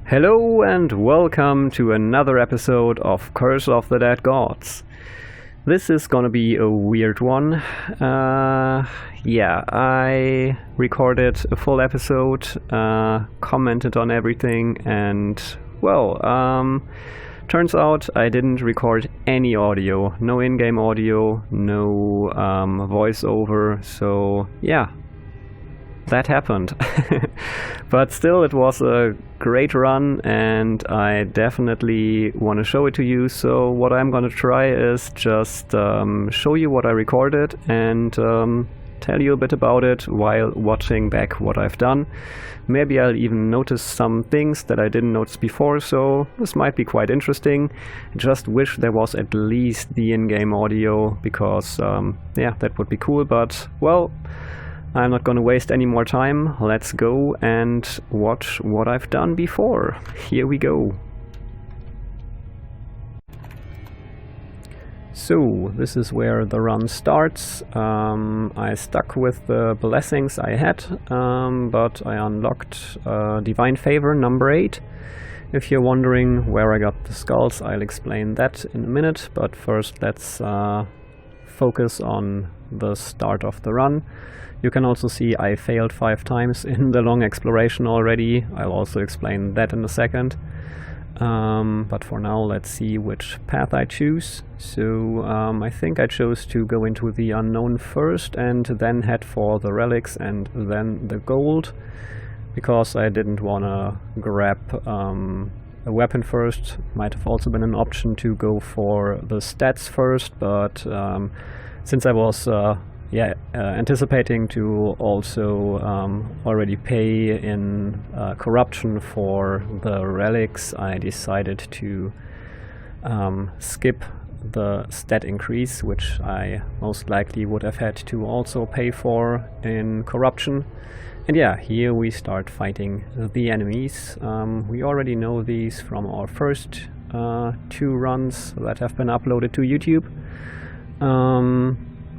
Hello and welcome to another episode of Curse of the Dead Gods. This is gonna be a weird one. I recorded a full episode, commented on everything, and turns out I didn't record any audio. No in-game audio, no voiceover, so yeah. That happened. But still, it was a great run and I definitely want to show it to you. So what I'm going to try is just show you what I recorded and tell you a bit about it while watching back what I've done. Maybe I'll even notice some things that I didn't notice before, so this might be quite interesting. Just wish there was at least the in-game audio because that would be cool, but well, I'm not going to waste any more time. Let's go and watch what I've done before. Here we go. So, this is where the run starts. I stuck with the blessings I had, but I unlocked Divine Favor number 8. If you're wondering where I got the skulls, I'll explain that in a minute, but first let's focus on the start of the run. You can also see I failed 5 times in the long exploration already. I'll also explain that in a second. But for now, let's see which path I choose. So I think I chose to go into the unknown first and then head for the relics and then the gold, because I didn't want to grab a weapon first. Might have also been an option to go for the stats first, but since I was anticipating to also already pay in corruption for the relics, I decided to skip the stat increase, which I most likely would have had to also pay for in corruption. And yeah, here we start fighting the enemies. We already know these from our first 2 runs that have been uploaded to YouTube.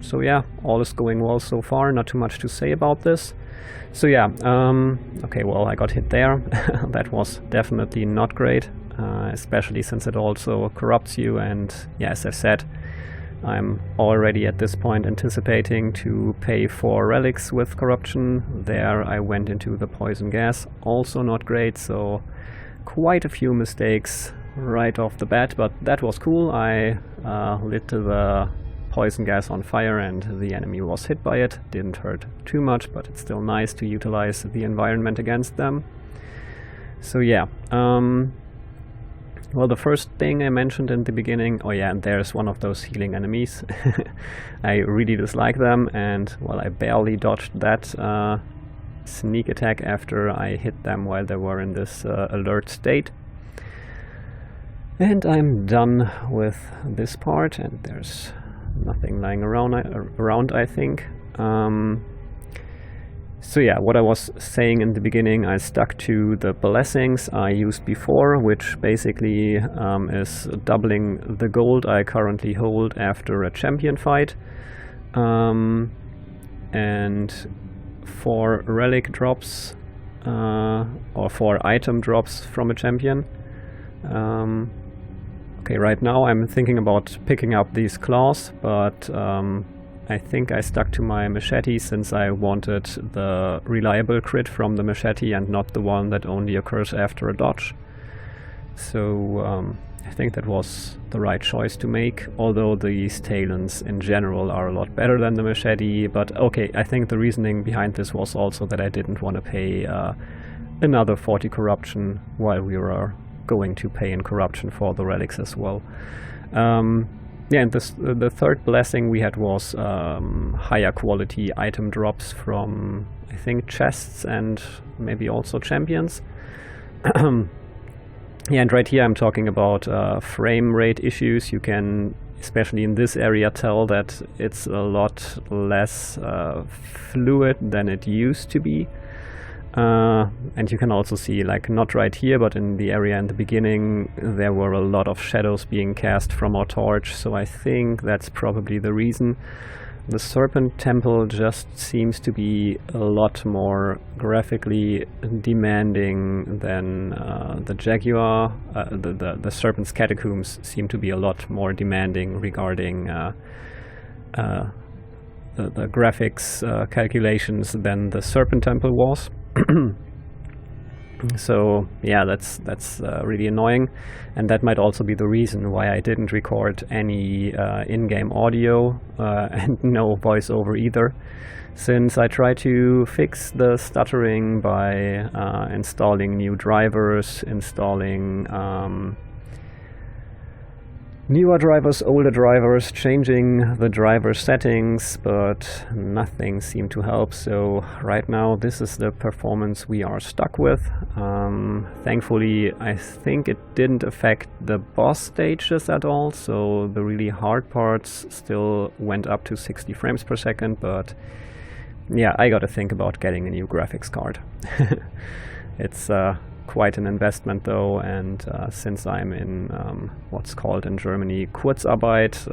So yeah, all is going well so far, not too much to say about this. So yeah, okay, well, I got hit there. That was definitely not great, especially since it also corrupts you, and yeah, as I said, I'm already at this point anticipating to pay for relics with corruption. There I went into the poison gas, also not great, so quite a few mistakes right off the bat, but that was cool. I lit the poison gas on fire and the enemy was hit by it. Didn't hurt too much, but it's still nice to utilize the environment against them. So yeah, well, the first thing I mentioned in the beginning, oh yeah, and there's one of those healing enemies. I really dislike them, and well, I barely dodged that sneak attack after I hit them while they were in this alert state. And I'm done with this part, and there's nothing lying around, I think. So yeah, what I was saying in the beginning, I stuck to the blessings I used before, which basically is doubling the gold I currently hold after a champion fight. And for relic drops, or for item drops from a champion, okay, right now I'm thinking about picking up these claws, but I think I stuck to my machete since I wanted the reliable crit from the machete and not the one that only occurs after a dodge. So I think that was the right choice to make, although these talons in general are a lot better than the machete. But okay, I think the reasoning behind this was also that I didn't want to pay another 40 corruption while we were going to pay in corruption for the relics as well. Yeah, and the third blessing we had was higher quality item drops from, I think, chests and maybe also champions. Yeah, and right here I'm talking about frame rate issues. You can, especially in this area, tell that it's a lot less fluid than it used to be. And you can also see, like, not right here, but in the area in the beginning, there were a lot of shadows being cast from our torch, so I think that's probably the reason. The Serpent temple just seems to be a lot more graphically demanding than the Jaguar. The Serpent's Catacombs seem to be a lot more demanding regarding the graphics calculations than the Serpent temple was. So yeah, that's really annoying, and that might also be the reason why I didn't record any in-game audio and no voiceover either, since I tried to fix the stuttering by installing new drivers, installing newer drivers, older drivers, changing the driver settings, but nothing seemed to help. So right now this is the performance we are stuck with. Thankfully, I think it didn't affect the boss stages at all, so the really hard parts still went up to 60 frames per second, but yeah, I gotta think about getting a new graphics card. It's quite an investment though, and since I'm in what's called in Germany Kurzarbeit,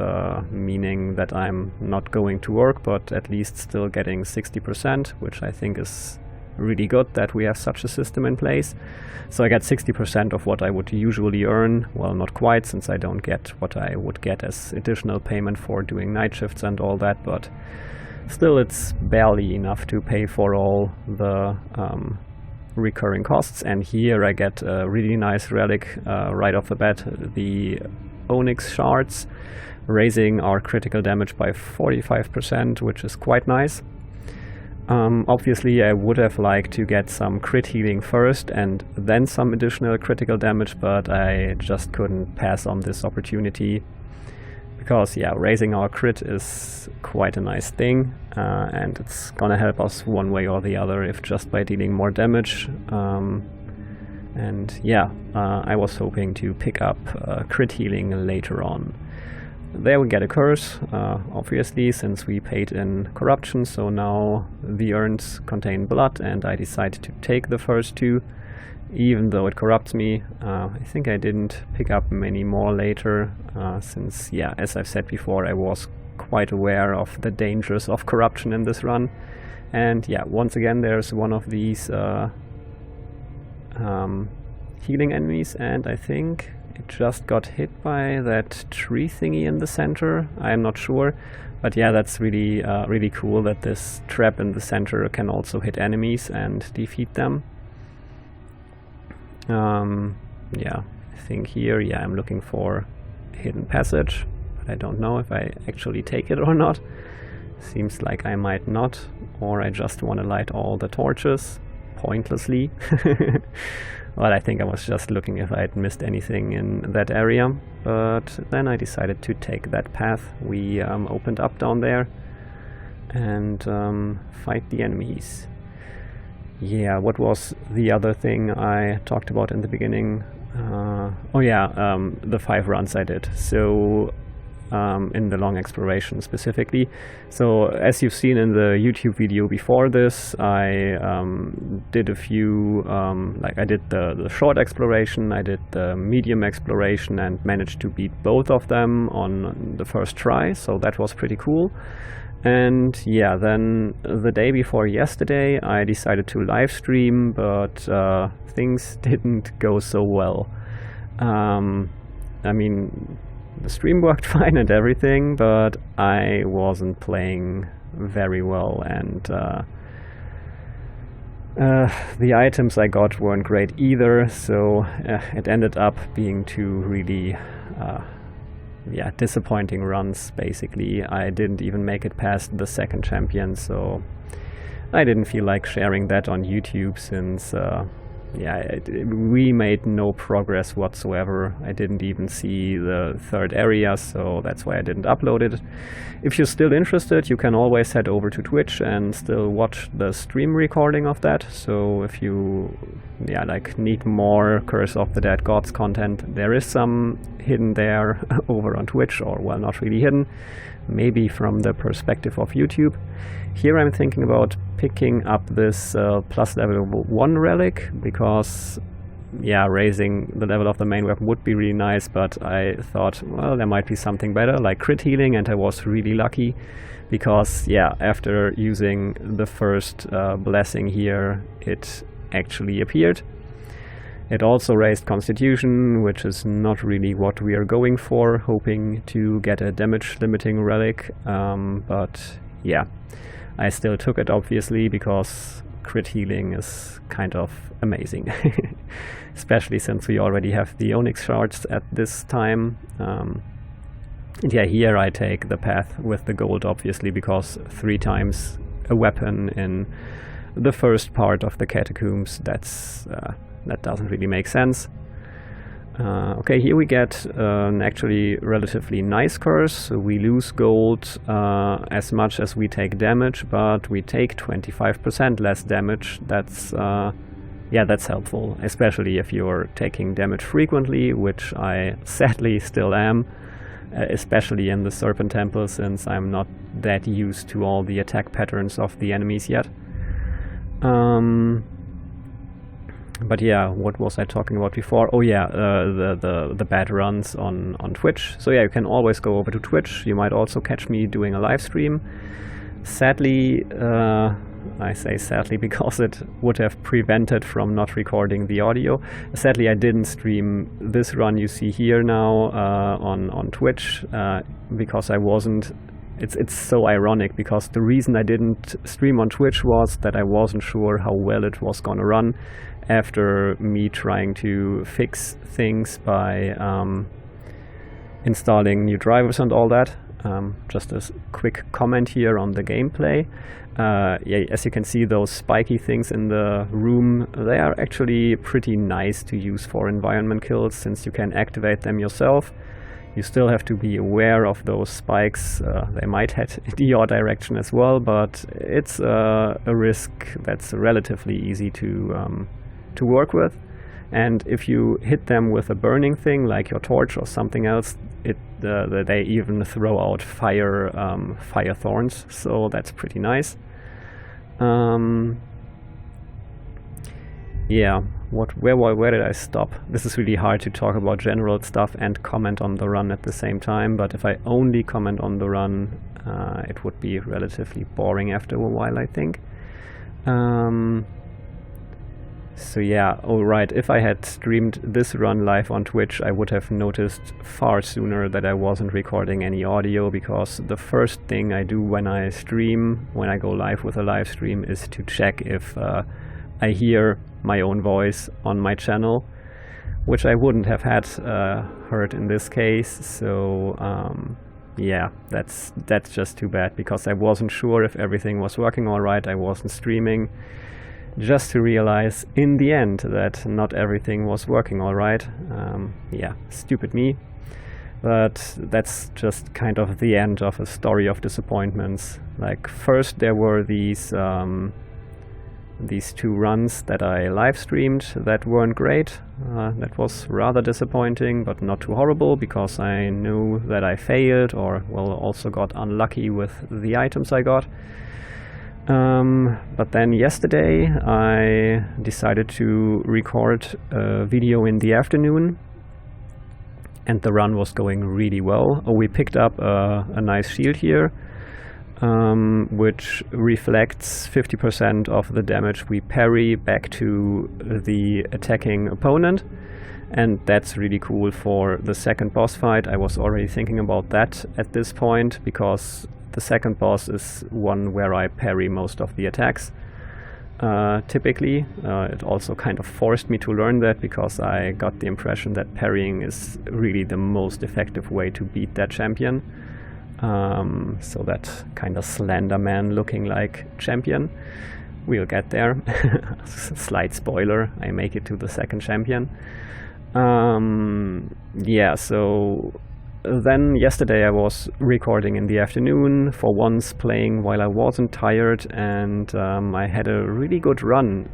meaning that I'm not going to work but at least still getting 60%, which I think is really good that we have such a system in place. So I get 60% of what I would usually earn. Well, not quite, since I don't get what I would get as additional payment for doing night shifts and all that, but still it's barely enough to pay for all the recurring costs. And here I get a really nice relic right off the bat, the Onyx shards, raising our critical damage by 45%, which is quite nice. Obviously I would have liked to get some crit healing first and then some additional critical damage, but I just couldn't pass on this opportunity, because yeah, raising our crit is quite a nice thing, and it's gonna help us one way or the other, if just by dealing more damage. And yeah, I was hoping to pick up crit healing later on. There we get a curse, obviously, since we paid in corruption, so now the urns contain blood, and I decided to take the first two, even though it corrupts me. I think I didn't pick up many more later, since, yeah, as I've said before, I was quite aware of the dangers of corruption in this run. And yeah, once again there's one of these healing enemies, and I think it just got hit by that tree thingy in the center. I'm not sure, but yeah, that's really really cool that this trap in the center can also hit enemies and defeat them. Yeah, I think here, yeah, I'm looking for a hidden passage, but I don't know if I actually take it or not. Seems like I might not, or I just want to light all the torches pointlessly. Well, I think I was just looking if I'd missed anything in that area, but then I decided to take that path we opened up down there and fight the enemies. Yeah, what was the other thing I talked about in the beginning? Oh yeah, the 5 runs I did. So in the long exploration specifically. So as you've seen in the YouTube video before this, I did a few, like I did the short exploration, I did the medium exploration, and managed to beat both of them on the first try, so that was pretty cool. And yeah, then the day before yesterday I decided to live stream, but things didn't go so well. I mean, the stream worked fine and everything, but I wasn't playing very well, and the items I got weren't great either, so it ended up being 2 really yeah, disappointing runs, basically. I didn't even make it past the 2nd champion, so I didn't feel like sharing that on YouTube, since yeah, we made no progress whatsoever. I didn't even see the 3rd area, so that's why I didn't upload it. If you're still interested, you can always head over to Twitch and still watch the stream recording of that. So if you, yeah, like need more Curse of the Dead Gods content, there is some hidden there over on Twitch, or well, not really hidden, maybe from the perspective of YouTube. Here I'm thinking about picking up this plus level 1 relic, because yeah, raising the level of the main weapon would be really nice, but I thought, well, there might be something better, like crit healing, and I was really lucky because, yeah, after using the first blessing here, it actually appeared. It also raised Constitution, which is not really what we are going for, hoping to get a damage limiting relic, but yeah, I still took it obviously because crit healing is kind of amazing, especially since we already have the Onyx shards at this time. And yeah, here I take the path with the gold obviously because 3 times a weapon in the first part of the Catacombs, that doesn't really make sense. Okay, here we get an actually relatively nice curse. So we lose gold as much as we take damage, but we take 25% less damage. That's yeah, that's helpful, especially if you're taking damage frequently, which I sadly still am, especially in the Serpent Temple, since I'm not that used to all the attack patterns of the enemies yet. But yeah, what was I talking about before? Oh yeah, the bad runs on Twitch. So yeah, you can always go over to Twitch. You might also catch me doing a live stream. Sadly, I say sadly because it would have prevented from not recording the audio. Sadly, I didn't stream this run you see here now on Twitch because I wasn't. It's so ironic because the reason I didn't stream on Twitch was that I wasn't sure how well it was gonna run after me trying to fix things by installing new drivers and all that. Just a quick comment here on the gameplay. Yeah, as you can see, those spiky things in the room, they are actually pretty nice to use for environment kills since you can activate them yourself. You still have to be aware of those spikes. They might head in your direction as well, but it's a risk that's relatively easy to work with. And if you hit them with a burning thing like your torch or something else, they even throw out fire thorns, so that's pretty nice. Yeah, where did I stop? This is really hard to talk about general stuff and comment on the run at the same time, but if I only comment on the run, it would be relatively boring after a while, I think. So yeah, alright, if I had streamed this run live on Twitch, I would have noticed far sooner that I wasn't recording any audio, because the first thing I do when I stream, when I go live with a live stream, is to check if I hear my own voice on my channel, which I wouldn't have had heard in this case. So yeah, that's just too bad, because I wasn't sure if everything was working alright. I wasn't streaming, just to realize in the end that not everything was working alright. Yeah, stupid me. But that's just kind of the end of a story of disappointments. Like, first there were these 2 runs that I live streamed that weren't great. That was rather disappointing, but not too horrible, because I knew that I failed, or well, also got unlucky with the items I got. But then yesterday I decided to record a video in the afternoon, and the run was going really well. We picked up a nice shield here, which reflects 50% of the damage we parry back to the attacking opponent, and that's really cool for the second boss fight. I was already thinking about that at this point, because the second boss is one where I parry most of the attacks. Typically, it also kind of forced me to learn that, because I got the impression that parrying is really the most effective way to beat that champion. So that kind of Slender Man looking like champion. We'll get there. Slight spoiler, I make it to the second champion. Yeah, so then yesterday I was recording in the afternoon, for once playing while I wasn't tired, and I had a really good run.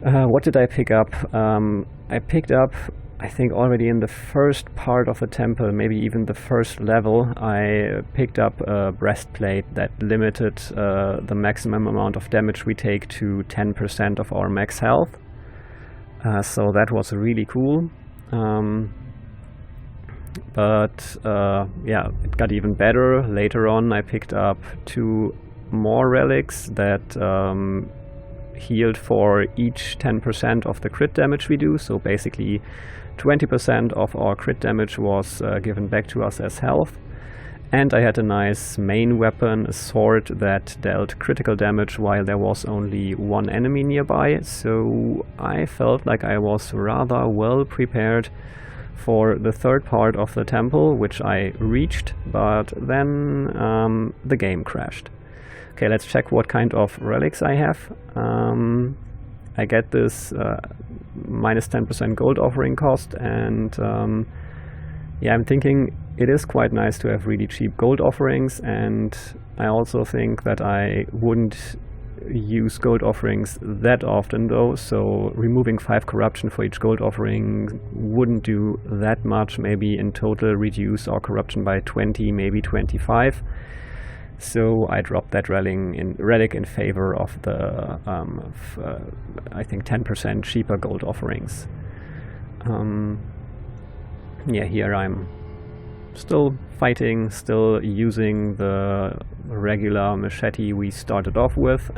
What did I pick up? I picked up, I think already in the first part of the temple, maybe even the first level, I picked up a breastplate that limited the maximum amount of damage we take to 10% of our max health. So that was really cool. But yeah, it got even better. Later on I picked up 2 more relics that healed for each 10% of the crit damage we do. So basically 20% of our crit damage was given back to us as health. And I had a nice main weapon, a sword that dealt critical damage while there was only 1 enemy nearby. So I felt like I was rather well prepared for the third part of the temple, which I reached, but then the game crashed. Okay, let's check what kind of relics I have. I get this minus 10% gold offering cost, and yeah, I'm thinking it is quite nice to have really cheap gold offerings, and I also think that I wouldn't use gold offerings that often though, so removing 5 corruption for each gold offering wouldn't do that much, maybe in total reduce our corruption by 20, maybe 25. So I dropped that relic in favor of the I think 10% cheaper gold offerings. Yeah, here I'm still fighting, still using the regular machete we started off with,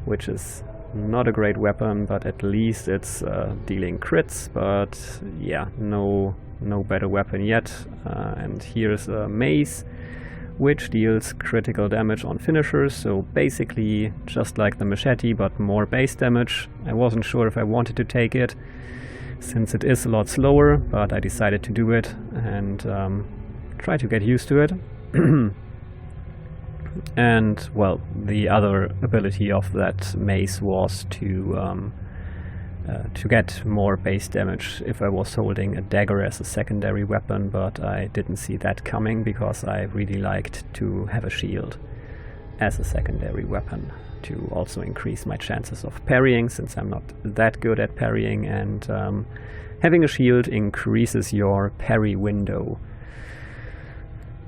which is not a great weapon, but at least it's dealing crits. But yeah, no better weapon yet. And here's a mace, which deals critical damage on finishers, so basically just like the machete, but more base damage. I wasn't sure if I wanted to take it, since it is a lot slower, but I decided to do it and try to get used to it. And, well, the other ability of that mace was to get more base damage if I was holding a dagger as a secondary weapon, but I didn't see that coming because I really liked to have a shield as a secondary weapon to also increase my chances of parrying, since I'm not that good at parrying, and having a shield increases your parry window.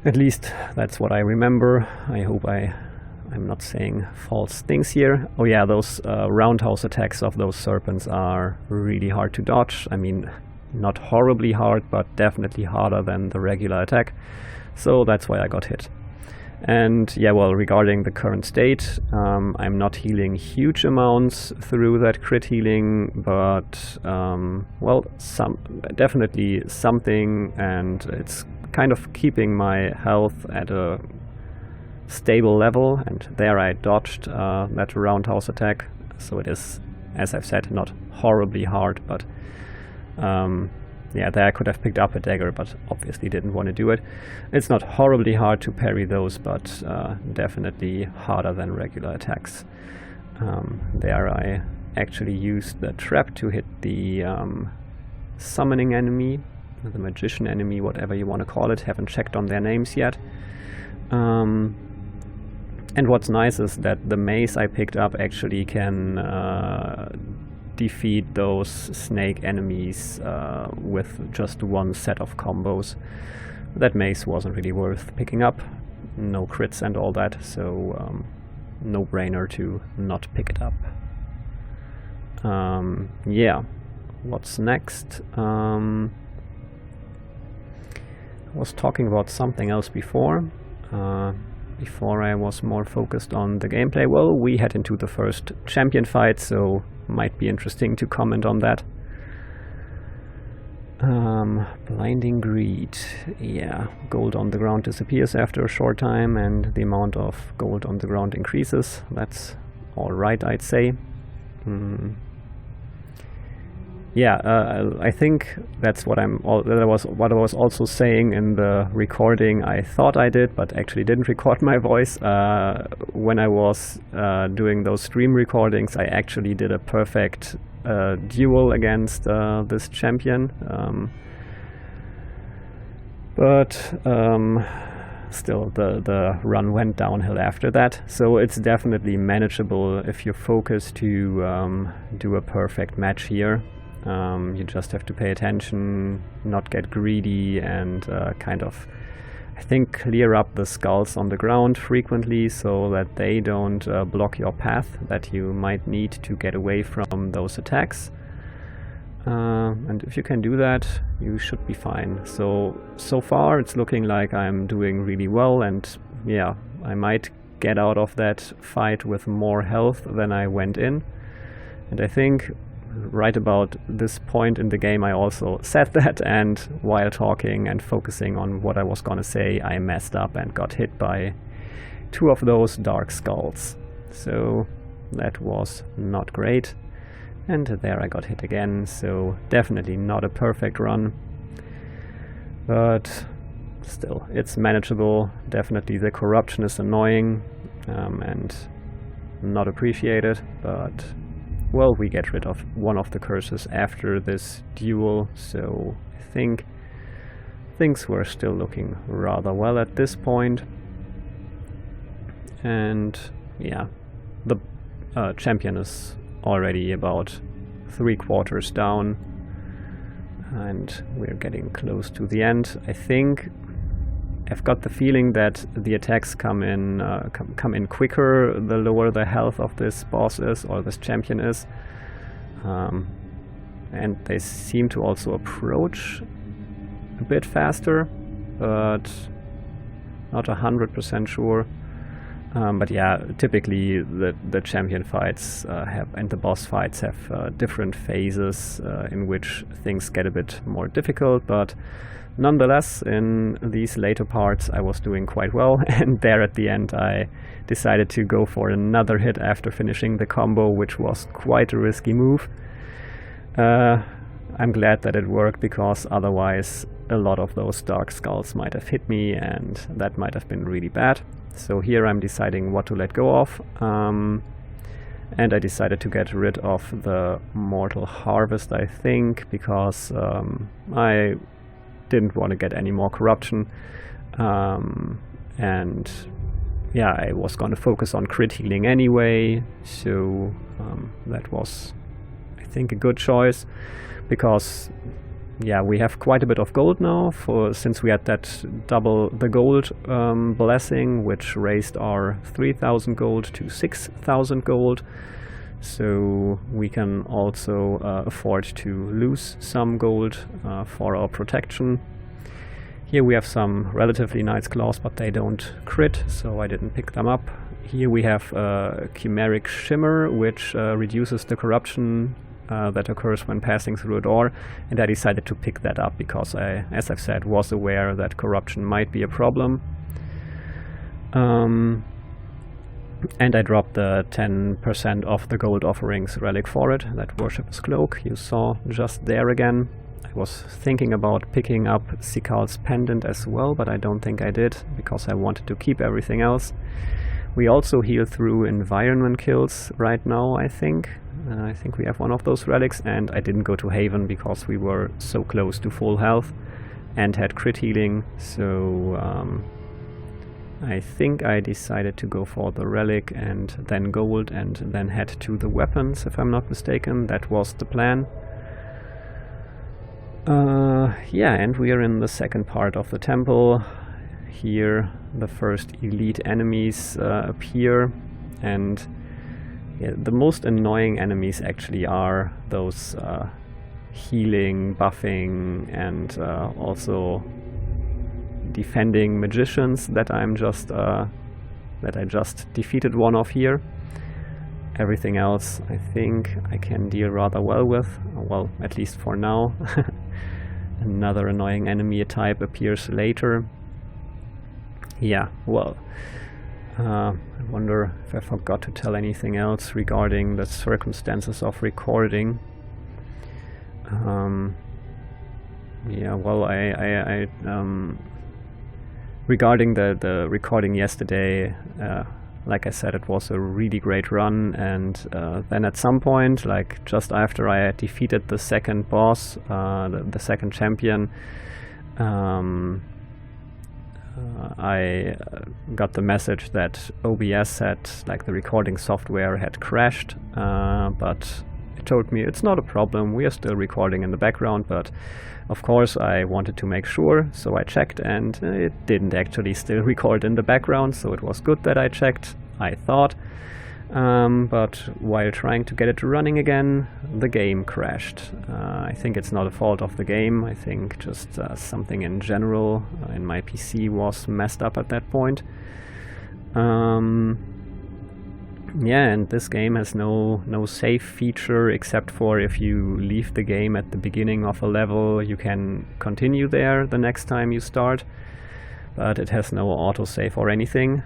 At least that's what I remember. I hope I'm not saying false things here. Oh yeah, those roundhouse attacks of those serpents are really hard to dodge. I mean, not horribly hard, but definitely harder than the regular attack. So that's why I got hit. And yeah, well, regarding the current state, I'm not healing huge amounts through that crit healing, but well, definitely something, and it's kind of keeping my health at a stable level. And there I dodged that roundhouse attack, so it is, as I've said, not horribly hard, but yeah, there I could have picked up a dagger, but obviously didn't want to do it. It's not horribly hard to parry those, but definitely harder than regular attacks. There I actually used the trap to hit the summoning enemy, the magician enemy, whatever you want to call it. Haven't checked on their names yet. And what's nice is that the mace I picked up actually can defeat those snake enemies with just 1 set of combos. That mace wasn't really worth picking up. No crits and all that, so no brainer to not pick it up. Yeah, what's next? I was talking about something else before. Before I was more focused on the gameplay. Well, we head into the first champion fight, so might be interesting to comment on that. Blinding Greed. Yeah, gold on the ground disappears after a short time, and the amount of gold on the ground increases. That's alright, I'd say. Yeah, I think that's what I was also saying in the recording. I thought I did, but actually didn't record my voice. When I was doing those stream recordings, I actually did a perfect duel against this champion. But still, the run went downhill after that. So it's definitely manageable if you focus to do a perfect match here. You just have to pay attention, not get greedy, and kind of, I think, clear up the skulls on the ground frequently so that they don't block your path that you might need to get away from those attacks. And if you can do that, you should be fine. So far it's looking like I'm doing really well, and yeah, I might get out of that fight with more health than I went in. And I think right about this point in the game I also said that, and while talking and focusing on what I was gonna say, I messed up and got hit by 2 of those dark skulls. So that was not great. And there I got hit again, so definitely not a perfect run. But still, it's manageable. Definitely the corruption is annoying and not appreciated, but well, we get rid of one of the curses after this duel, so I think things were still looking rather well at this point. And yeah, the champion is already about 3/4 down, and we're getting close to the end. I think I've got the feeling that the attacks come in quicker the lower the health of this boss is, or this champion is, and they seem to also approach a bit faster, but not 100% sure. But yeah, typically the champion fights and the boss fights have different phases in which things get a bit more difficult, but nonetheless, in these later parts I was doing quite well, and there at the end I decided to go for another hit after finishing the combo, which was quite a risky move. I'm glad that it worked, because otherwise a lot of those dark skulls might have hit me, and that might have been really bad. So here I'm deciding what to let go of, and I decided to get rid of the Mortal Harvest, I think, because I didn't want to get any more corruption, and yeah, I was going to focus on crit healing anyway, so that was, I think, a good choice, because yeah, we have quite a bit of gold now, since we had that double the gold blessing, which raised our 3,000 gold to 6,000 gold. So we can also afford to lose some gold for our protection. Here we have some relatively nice claws, but they don't crit, so I didn't pick them up. Here we have Chimeric Shimmer, which reduces the corruption that occurs when passing through a door, and I decided to pick that up because I, as I've said, was aware that corruption might be a problem. And I dropped the 10% of the gold offerings relic for it, that Worshipper's Cloak you saw just there again. I was thinking about picking up Sikal's Pendant as well, but I don't think I did, because I wanted to keep everything else. We also heal through environment kills right now, I think. I think we have one of those relics, and I didn't go to Haven because we were so close to full health and had crit healing, so I think I decided to go for the relic and then gold and then head to the weapons, if I'm not mistaken. That was the plan. Yeah, and we are in the second part of the temple. Here the first elite enemies appear, and yeah, the most annoying enemies actually are those healing, buffing, and also defending magicians that I just defeated one of here. Everything else I think I can deal rather well with, well, at least for now. Another annoying enemy type appears later. Yeah, well, I wonder if I forgot to tell anything else regarding the circumstances of recording. Yeah, well, I regarding the recording yesterday, like I said, it was a really great run, and then at some point, like just after I had defeated the second boss, the second champion, I got the message that OBS had, like the recording software had crashed, but it told me it's not a problem, we are still recording in the background, but of course I wanted to make sure, so I checked, and it didn't actually still record in the background, so it was good that I checked, I thought. But while trying to get it running again, the game crashed. I think it's not a fault of the game, I think just something in general in my PC was messed up at that point. Yeah, and this game has no save feature, except for if you leave the game at the beginning of a level, you can continue there the next time you start, but it has no autosave or anything.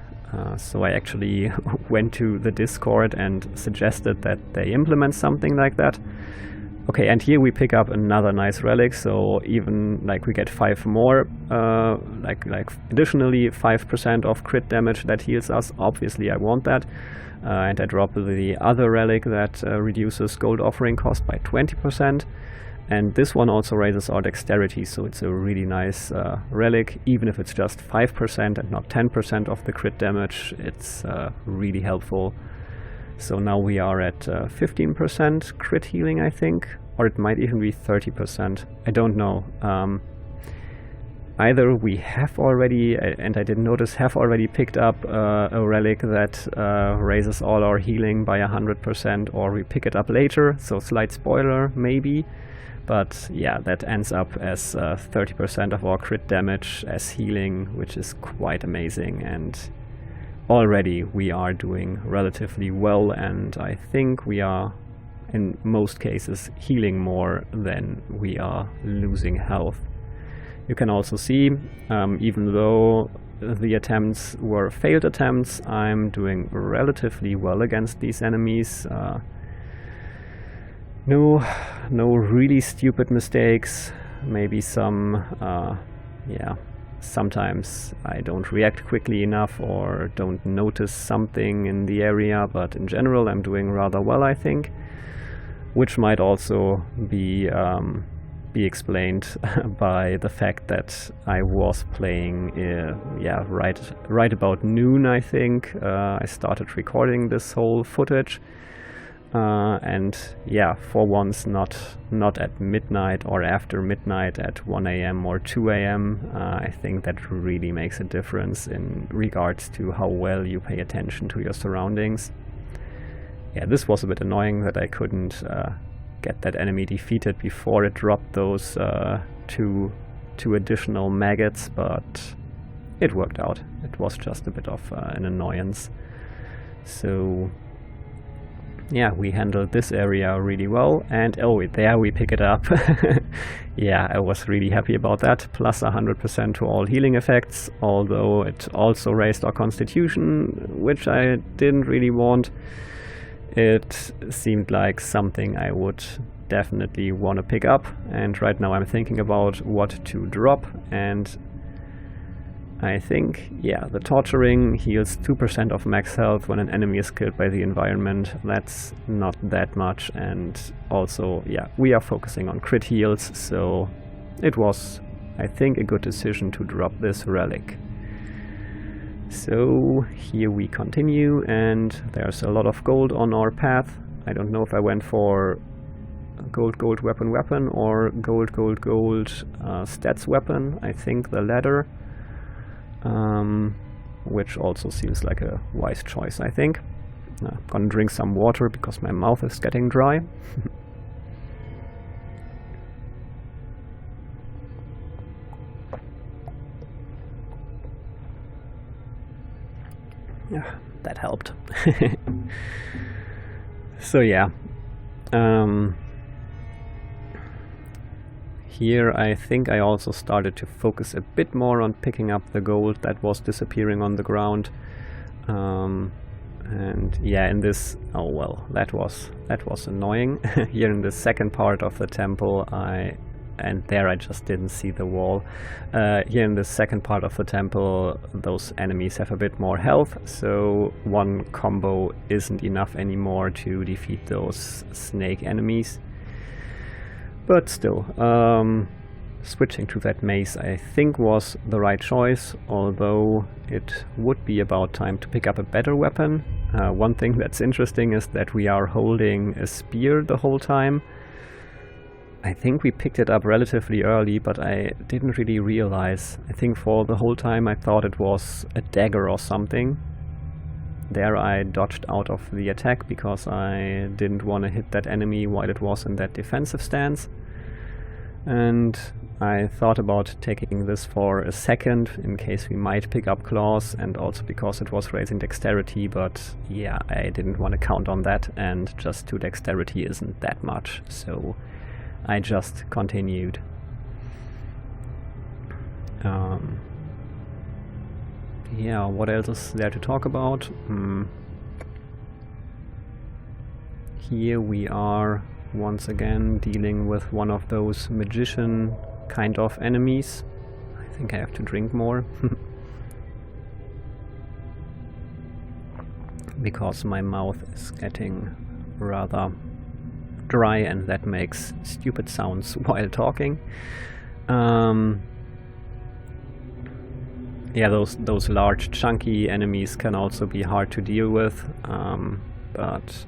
So I actually went to the Discord and suggested that they implement something like that. Okay, and here we pick up another nice relic, so even like we get 5 more, like additionally 5% of crit damage that heals us. Obviously I want that. And I drop the other relic that reduces gold offering cost by 20. And this one also raises our dexterity, so it's a really nice relic. Even if it's just 5% and not 10% of the crit damage, it's really helpful. So now we are at 15% crit healing, I think, or it might even be 30%. I don't know. Either we have already, and I didn't notice, have already picked up a relic that raises all our healing by 100%, or we pick it up later, so slight spoiler maybe. But yeah, that ends up as 30% of our crit damage as healing, which is quite amazing, and already we are doing relatively well, and I think we are, in most cases, healing more than we are losing health. You can also see, even though the attempts were failed attempts, I'm doing relatively well against these enemies. No really stupid mistakes, maybe some, yeah, sometimes I don't react quickly enough or don't notice something in the area, but in general I'm doing rather well, I think, which might also be explained by the fact that I was playing, yeah, right about noon, I think. I started recording this whole footage, and yeah, for once not at midnight or after midnight at 1 AM or 2 AM. I think that really makes a difference in regards to how well you pay attention to your surroundings. Yeah, this was a bit annoying that I couldn't get that enemy defeated before it dropped those two additional maggots, but it worked out. It was just a bit of an annoyance. So yeah, we handled this area really well, and oh, there we pick it up. Yeah, I was really happy about that. Plus 100% to all healing effects, although it also raised our constitution, which I didn't really want. It seemed like something I would definitely want to pick up, and right now I'm thinking about what to drop, and I think, yeah, the Torturing heals 2% of max health when an enemy is killed by the environment. That's not that much, and also, yeah, we are focusing on crit heals, so it was, I think, a good decision to drop this relic. So here we continue, and there's a lot of gold on our path. I don't know if I went for gold weapon or gold stats weapon. I think the latter, which also seems like a wise choice, I think. I'm gonna drink some water because my mouth is getting dry. Yeah, that helped. So yeah, here I think I also started to focus a bit more on picking up the gold that was disappearing on the ground. And yeah, in this, oh well, that was annoying. Here in the second part of the temple, and there I just didn't see the wall. Here in the second part of the temple, those enemies have a bit more health, so one combo isn't enough anymore to defeat those snake enemies. But still, switching to that mace I think was the right choice, although it would be about time to pick up a better weapon. One thing that's interesting is that we are holding a spear the whole time. I think we picked it up relatively early, but I didn't really realize. I think for the whole time I thought it was a dagger or something. There I dodged out of the attack because I didn't want to hit that enemy while it was in that defensive stance. And I thought about taking this for a second in case we might pick up claws, and also because it was raising dexterity, but yeah, I didn't want to count on that, and just 2 dexterity isn't that much, so I just continued. Yeah, what else is there to talk about? Here we are once again dealing with one of those magician kind of enemies. I think I have to drink more. Because my mouth is getting rather dry and that makes stupid sounds while talking. Yeah, those large chunky enemies can also be hard to deal with, but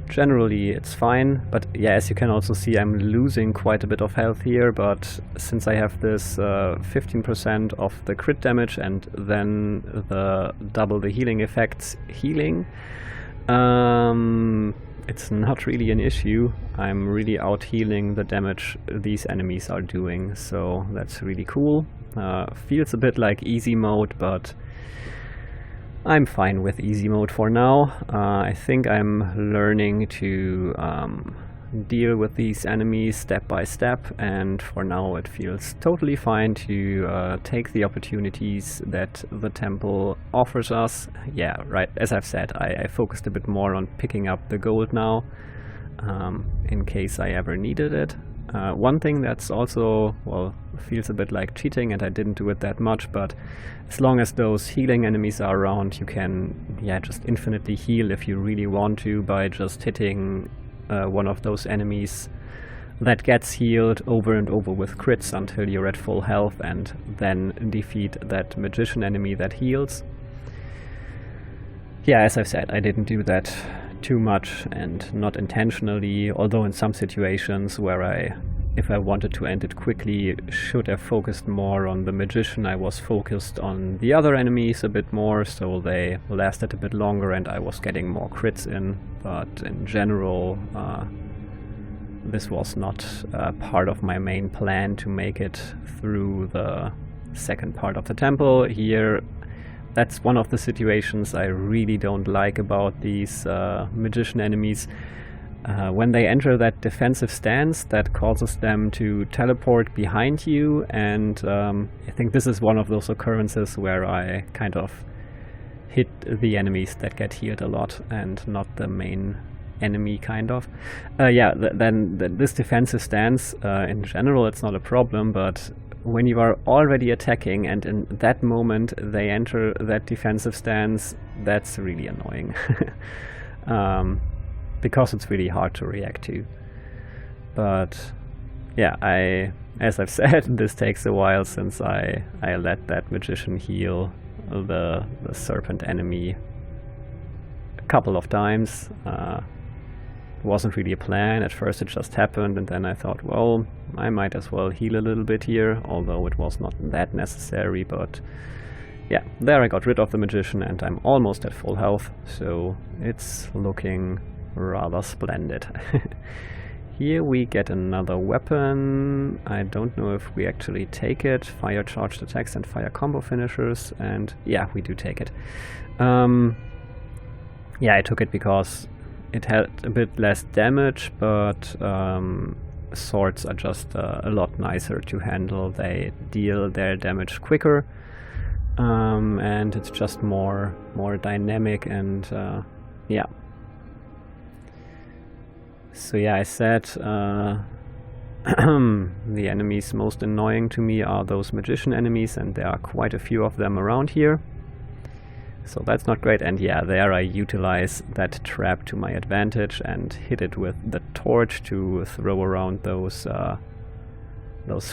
generally it's fine. But yeah, as you can also see, I'm losing quite a bit of health here, but since I have this 15% of the crit damage and then the double the healing effects healing, it's not really an issue. I'm really out healing the damage these enemies are doing, so that's really cool. Feels a bit like easy mode, but I'm fine with easy mode for now. I think I'm learning to deal with these enemies step by step, and for now it feels totally fine to take the opportunities that the temple offers us. Yeah, right, as I've said, I focused a bit more on picking up the gold now, in case I ever needed it. One thing that's also, well, feels a bit like cheating, and I didn't do it that much, but as long as those healing enemies are around, you can, yeah, just infinitely heal if you really want to by just hitting one of those enemies that gets healed over and over with crits until you're at full health, and then defeat that magician enemy that heals. Yeah, as I've said, I didn't do that too much and not intentionally, although in some situations where if I wanted to end it quickly, should have focused more on the magician, I was focused on the other enemies a bit more, so they lasted a bit longer and I was getting more crits in. But in general, this was not part of my main plan to make it through the second part of the temple. Here, that's one of the situations I really don't like about these magician enemies. When they enter that defensive stance, that causes them to teleport behind you, and I think this is one of those occurrences where I kind of hit the enemies that get healed a lot and not the main enemy, kind of. Yeah, then this defensive stance, in general it's not a problem, but when you are already attacking and in that moment they enter that defensive stance, that's really annoying. Because it's really hard to react to. But yeah, as I've said, this takes a while since I let that magician heal the serpent enemy a couple of times. It wasn't really a plan. At first it just happened, and then I thought, well, I might as well heal a little bit here, although it was not that necessary. But yeah, there I got rid of the magician and I'm almost at full health, so it's looking rather splendid. Here we get another weapon. I don't know if we actually take it. Fire charged attacks and fire combo finishers, and yeah, we do take it. Yeah, I took it because it had a bit less damage, but swords are just a lot nicer to handle. They deal their damage quicker, and it's just more dynamic, and yeah. So yeah, I said the enemies most annoying to me are those magician enemies, and there are quite a few of them around here. So that's not great, and yeah, there I utilize that trap to my advantage and hit it with the torch to throw around those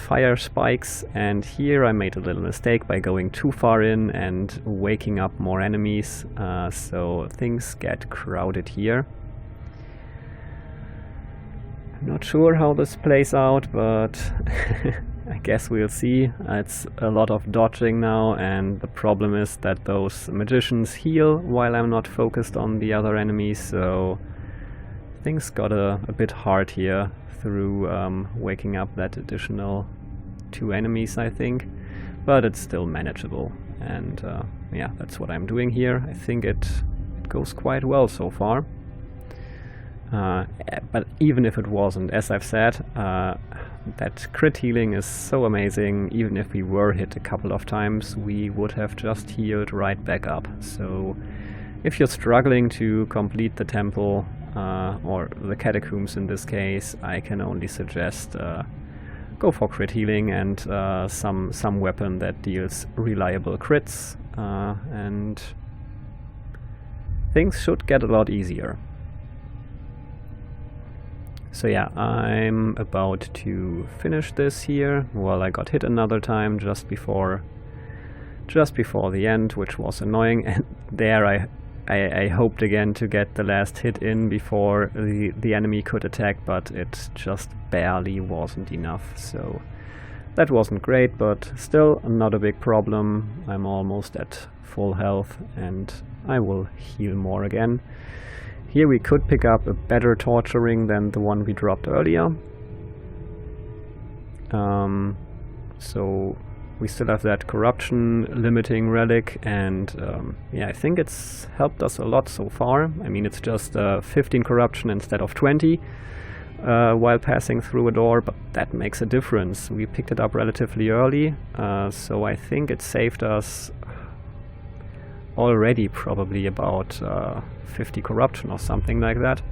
fire spikes. And here I made a little mistake by going too far in and waking up more enemies, so things get crowded here. I'm not sure how this plays out, but I guess we'll see. It's a lot of dodging now, and the problem is that those magicians heal while I'm not focused on the other enemies, so things got a bit hard here through waking up that additional 2 enemies, I think. But it's still manageable, and yeah, that's what I'm doing here. I think it goes quite well so far. But even if it wasn't, as I've said, that crit healing is so amazing. Even if we were hit a couple of times, we would have just healed right back up. So if you're struggling to complete the temple, or the catacombs in this case, I can only suggest go for crit healing and some weapon that deals reliable crits, and things should get a lot easier. So yeah, I'm about to finish this here. Well, I got hit another time just before the end, which was annoying, and there I hoped again to get the last hit in before the enemy could attack, but it just barely wasn't enough. So that wasn't great, but still not a big problem. I'm almost at full health and I will heal more again. Here we could pick up a better torture ring than the one we dropped earlier. So we still have that corruption limiting relic, and yeah, I think it's helped us a lot so far. I mean, it's just 15 corruption instead of 20 while passing through a door, but that makes a difference. We picked it up relatively early, so I think it saved us already probably about 50 corruption or something like that.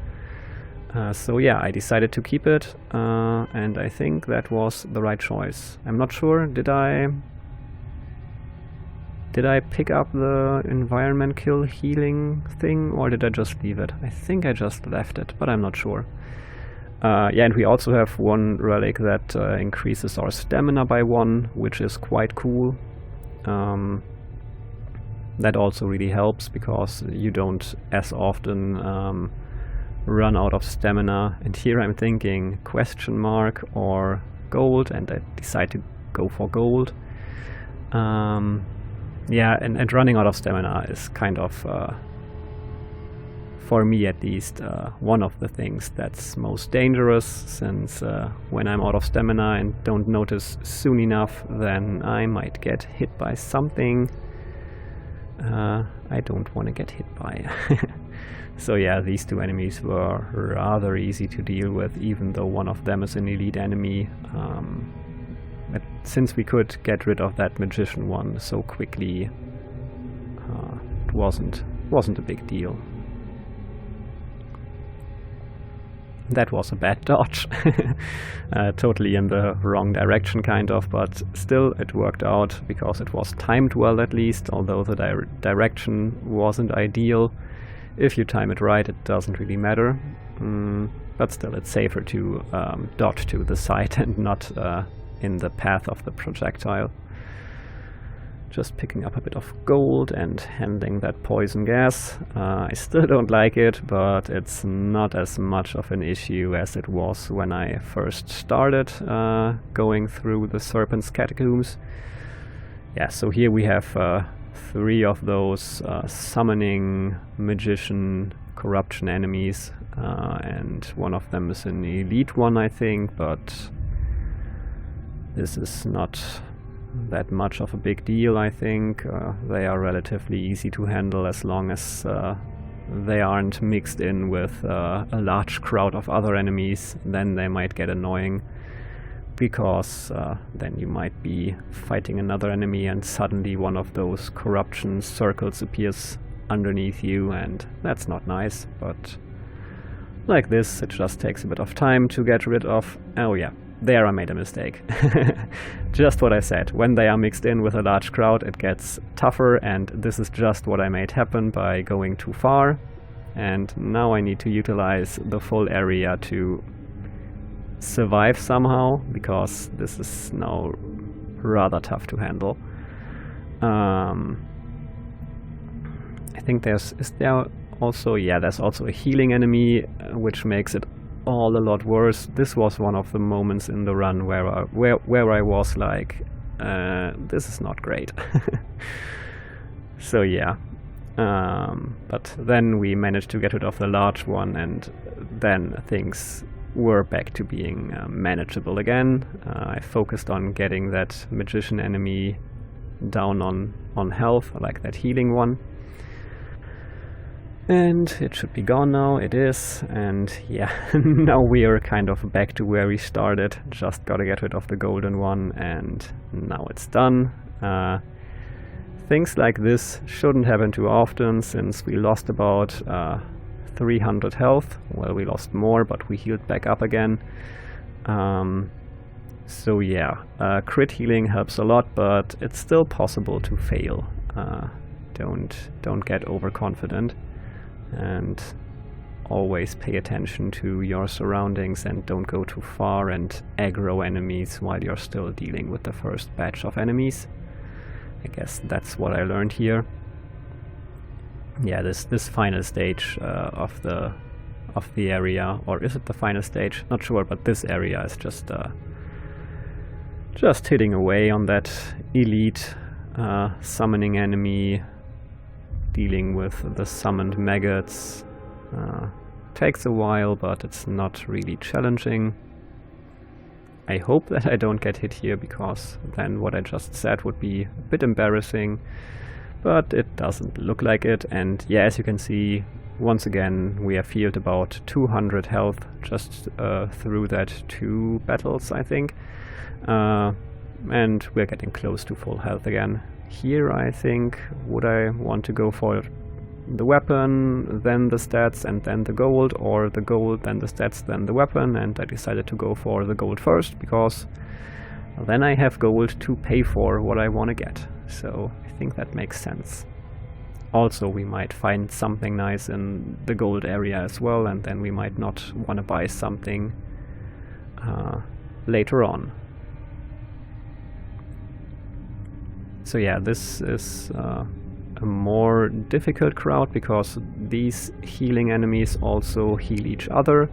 So yeah, I decided to keep it, and I think that was the right choice. I'm not sure, did I pick up the environment kill healing thing, or did I just leave it? I think I just left it, but I'm not sure. Yeah, and we also have one relic that increases our stamina by 1, which is quite cool. That also really helps, because you don't as often run out of stamina. And here I'm thinking question mark or gold, and I decide to go for gold. Yeah, and running out of stamina is kind of, for me at least, one of the things that's most dangerous, since when I'm out of stamina and don't notice soon enough, then I might get hit by something I don't want to get hit by. So yeah, these 2 enemies were rather easy to deal with, even though one of them is an elite enemy. But since we could get rid of that magician one so quickly, it wasn't a big deal. That was a bad dodge. Totally in the wrong direction kind of, but still it worked out because it was timed well at least, although the direction wasn't ideal. If you time it right, it doesn't really matter. But still, it's safer to dodge to the side and not in the path of the projectile. Just picking up a bit of gold and handling that poison gas. I still don't like it, but it's not as much of an issue as it was when I first started going through the Serpent's Catacombs. Yeah, so here we have 3 of those summoning magician corruption enemies, and one of them is an elite one, I think, but this is not that much of a big deal, I think. They are relatively easy to handle as long as they aren't mixed in with a large crowd of other enemies. Then they might get annoying, because then you might be fighting another enemy and suddenly one of those corruption circles appears underneath you, and that's not nice. But like this, it just takes a bit of time to get rid of. Oh yeah, there I made a mistake. Just what I said. When they are mixed in with a large crowd, it gets tougher, and this is just what I made happen by going too far. And now I need to utilize the full area to survive somehow, because this is now rather tough to handle. I think there's also a healing enemy, which makes it all a lot worse. This was one of the moments in the run where I was like, this is not great. So yeah, but then we managed to get rid of the large one, and then things were back to being manageable again. I focused on getting that magician enemy down on health, like that healing one. And it should be gone now, it is, and yeah, now we are kind of back to where we started. Just gotta get rid of the golden one, and now it's done. Things like this shouldn't happen too often, since we lost about 300 health. Well, we lost more, but we healed back up again. So yeah, crit healing helps a lot, but it's still possible to fail. Don't get overconfident, and always pay attention to your surroundings, and don't go too far and aggro enemies while you're still dealing with the first batch of enemies. I guess that's what I learned here. Yeah, this final stage of the area, or is it the final stage? Not sure, but this area is just hitting away on that elite summoning enemy, dealing with the summoned maggots. Takes a while, but it's not really challenging. I hope that I don't get hit here, because then what I just said would be a bit embarrassing, but it doesn't look like it. And yeah, as you can see, once again we have healed about 200 health just through that 2 battles, I think, and we're getting close to full health again. Here I think, would I want to go for the weapon, then the stats, and then the gold, or the gold, then the stats, then the weapon? And I decided to go for the gold first, because then I have gold to pay for what I want to get. So I think that makes sense. Also, we might find something nice in the gold area as well, and then we might not want to buy something later on. So yeah, this is a more difficult crowd, because these healing enemies also heal each other,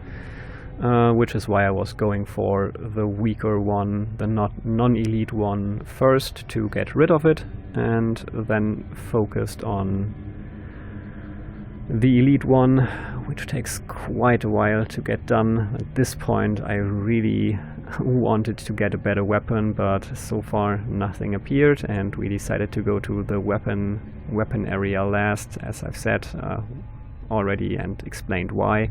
which is why I was going for the weaker one, the non-elite one first, to get rid of it, and then focused on the elite one, which takes quite a while to get done. At this point I really wanted to get a better weapon, but so far nothing appeared, and we decided to go to the weapon area last, as I've said already and explained why.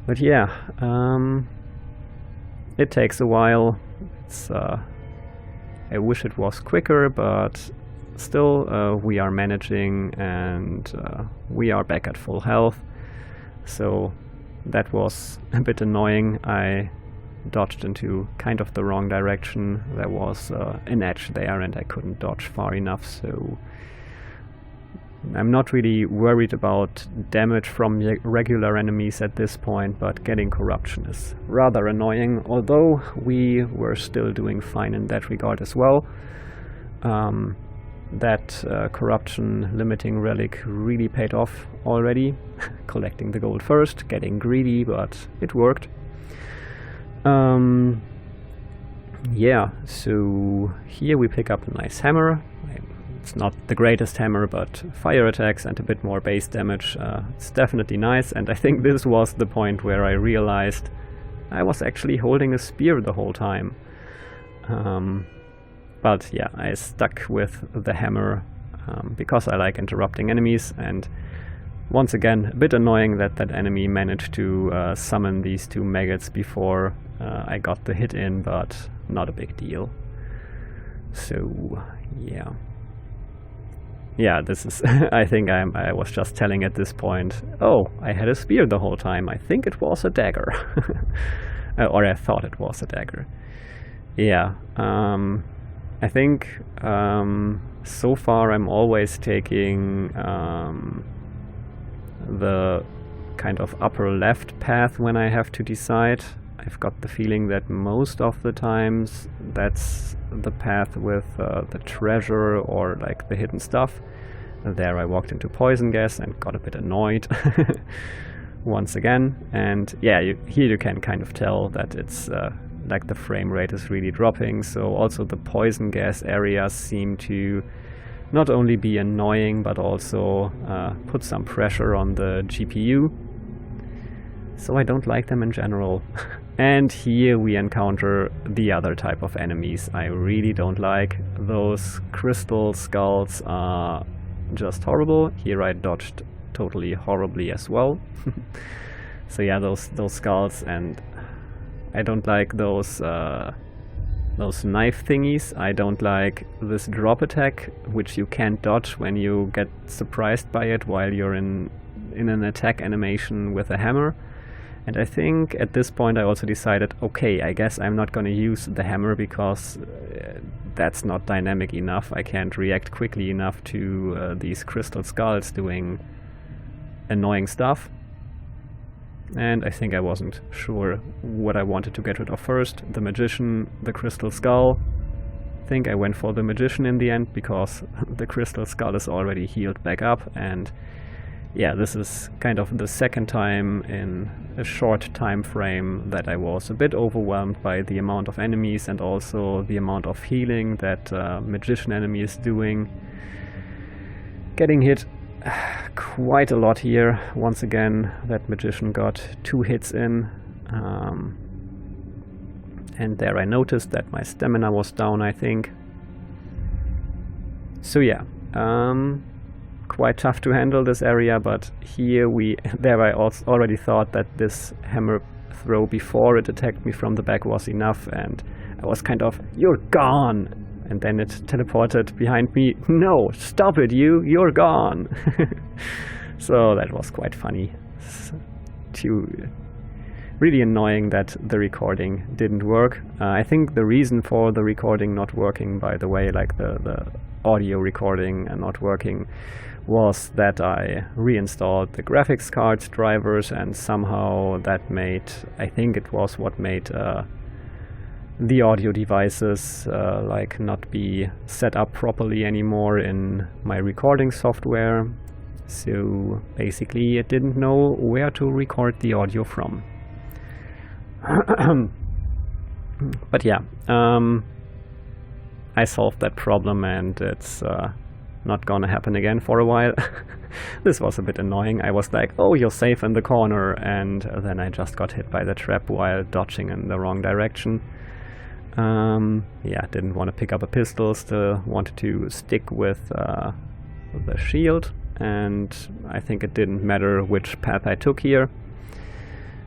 But yeah, it takes a while. I wish it was quicker, but still we are managing, and we are back at full health. So that was a bit annoying. I dodged into kind of the wrong direction. There was an edge there, and I couldn't dodge far enough, so I'm not really worried about damage from regular enemies at this point, but getting corruption is rather annoying, although we were still doing fine in that regard as well. That corruption limiting relic really paid off already. Collecting the gold first, getting greedy, but it worked. Yeah, so here we pick up a nice hammer. It's not the greatest hammer, but fire attacks and a bit more base damage. It's definitely nice, and I think this was the point where I realized I was actually holding a spear the whole time. But yeah, I stuck with the hammer because I like interrupting enemies, and once again, a bit annoying that that enemy managed to summon these 2 maggots before I got the hit in, but not a big deal. So yeah. Yeah, this is, I think I was just telling at this point, oh, I had a spear the whole time, I think it was a dagger. Or I thought it was a dagger. Yeah, I think so far I'm always taking the kind of upper left path when I have to decide. I've got the feeling that most of the times that's the path with the treasure or like the hidden stuff. There I walked into poison gas and got a bit annoyed. once again. And yeah, here you can kind of tell that it's like the frame rate is really dropping. So also the poison gas areas seem to not only be annoying but also put some pressure on the GPU. So I don't like them in general. And here we encounter the other type of enemies I really don't like. Those crystal skulls are just horrible. Here I dodged totally horribly as well. So yeah, those skulls, and I don't like those knife thingies. I don't like this drop attack, which you can't dodge when you get surprised by it while you're in an attack animation with a hammer. And I think at this point I also decided, okay, I guess I'm not going to use the hammer because that's not dynamic enough. I can't react quickly enough to these crystal skulls doing annoying stuff. And I think I wasn't sure what I wanted to get rid of first. The magician, the crystal skull. I think I went for the magician in the end because the crystal skull is already healed back up. And yeah, this is kind of the second time in a short time frame that I was a bit overwhelmed by the amount of enemies and also the amount of healing that magician enemy is doing. Getting hit quite a lot here. Once again, that magician got 2 hits in. And there I noticed that my stamina was down, I think. So yeah, quite tough to handle this area, but here I already thought that this hammer throw before it attacked me from the back was enough, and I was kind of, you're gone! And then it teleported behind me, no, stop it, you're gone! So that was quite funny. Really annoying that the recording didn't work. I think the reason for the recording not working, by the way, like the audio recording and not working, was that I reinstalled the graphics cards drivers, and somehow that made, I think it was what made the audio devices like not be set up properly anymore in my recording software. So basically it didn't know where to record the audio from. But yeah, I solved that problem, and it's not gonna happen again for a while. This was a bit annoying. I was like, oh, you're safe in the corner, and then I just got hit by the trap while dodging in the wrong direction. Yeah, didn't want to pick up a pistol, still wanted to stick with the shield, and I think it didn't matter which path I took here.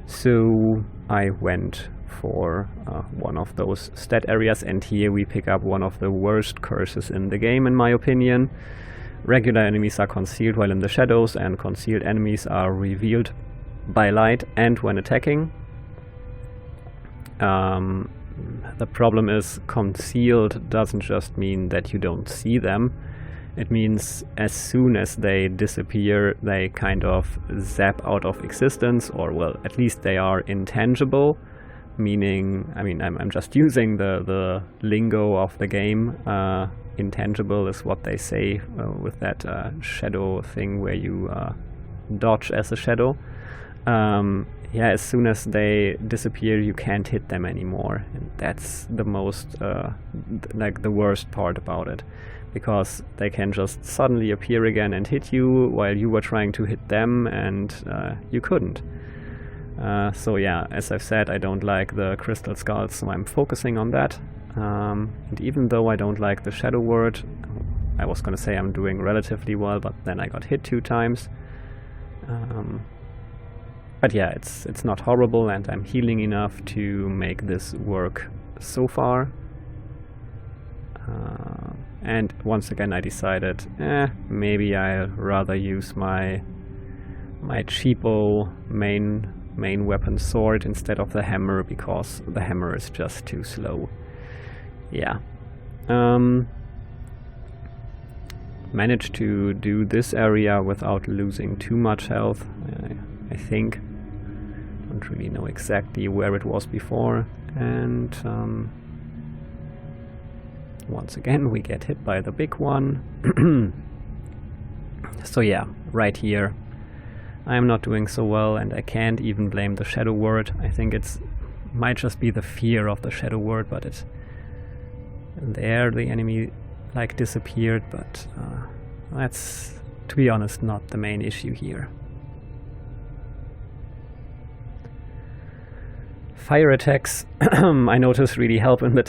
So I went for one of those stat areas, and here we pick up one of the worst curses in the game, in my opinion. Regular enemies are concealed while in the shadows, and concealed enemies are revealed by light and when attacking. The problem is, concealed doesn't just mean that you don't see them. It means as soon as they disappear, they kind of zap out of existence, or well, at least they are intangible. Meaning, I mean, I'm just using the lingo of the game. Intangible is what they say with that shadow thing where you dodge as a shadow. Yeah, as soon as they disappear, you can't hit them anymore. And that's the most, like the worst part about it. Because they can just suddenly appear again and hit you while you were trying to hit them, and you couldn't. So yeah, as I've said, I don't like the crystal skulls, so I'm focusing on that. And even though I don't like the shadow word, I was gonna say I'm doing relatively well, but then I got hit 2 times. But yeah, it's not horrible, and I'm healing enough to make this work so far. And once again I decided, maybe I'll rather use my cheapo main weapon sword instead of the hammer, because the hammer is just too slow. Yeah. Managed to do this area without losing too much health, I think. Don't really know exactly where it was before, and once again we get hit by the big one. So yeah, right here I'm not doing so well, and I can't even blame the Shadow Word. I think it's might just be the fear of the Shadow Word, but it... There the enemy like disappeared, but that's, to be honest, not the main issue here. Fire attacks, I noticed, really help in the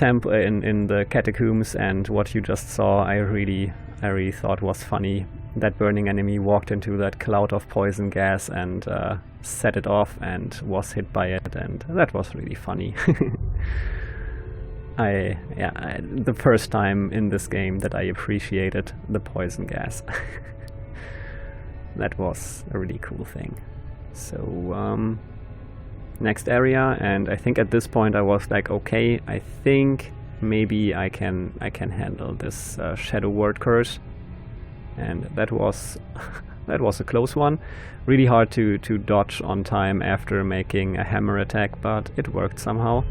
in the Catacombs, and what you just saw, I really thought was funny. That burning enemy walked into that cloud of poison gas and set it off and was hit by it, and that was really funny. The first time in this game that I appreciated the poison gas. That was a really cool thing. So next area, and I think at this point I was like, okay, I think maybe I can handle this Shadow Word curse, and that was that was a close one. Really hard to dodge on time after making a hammer attack, but it worked somehow.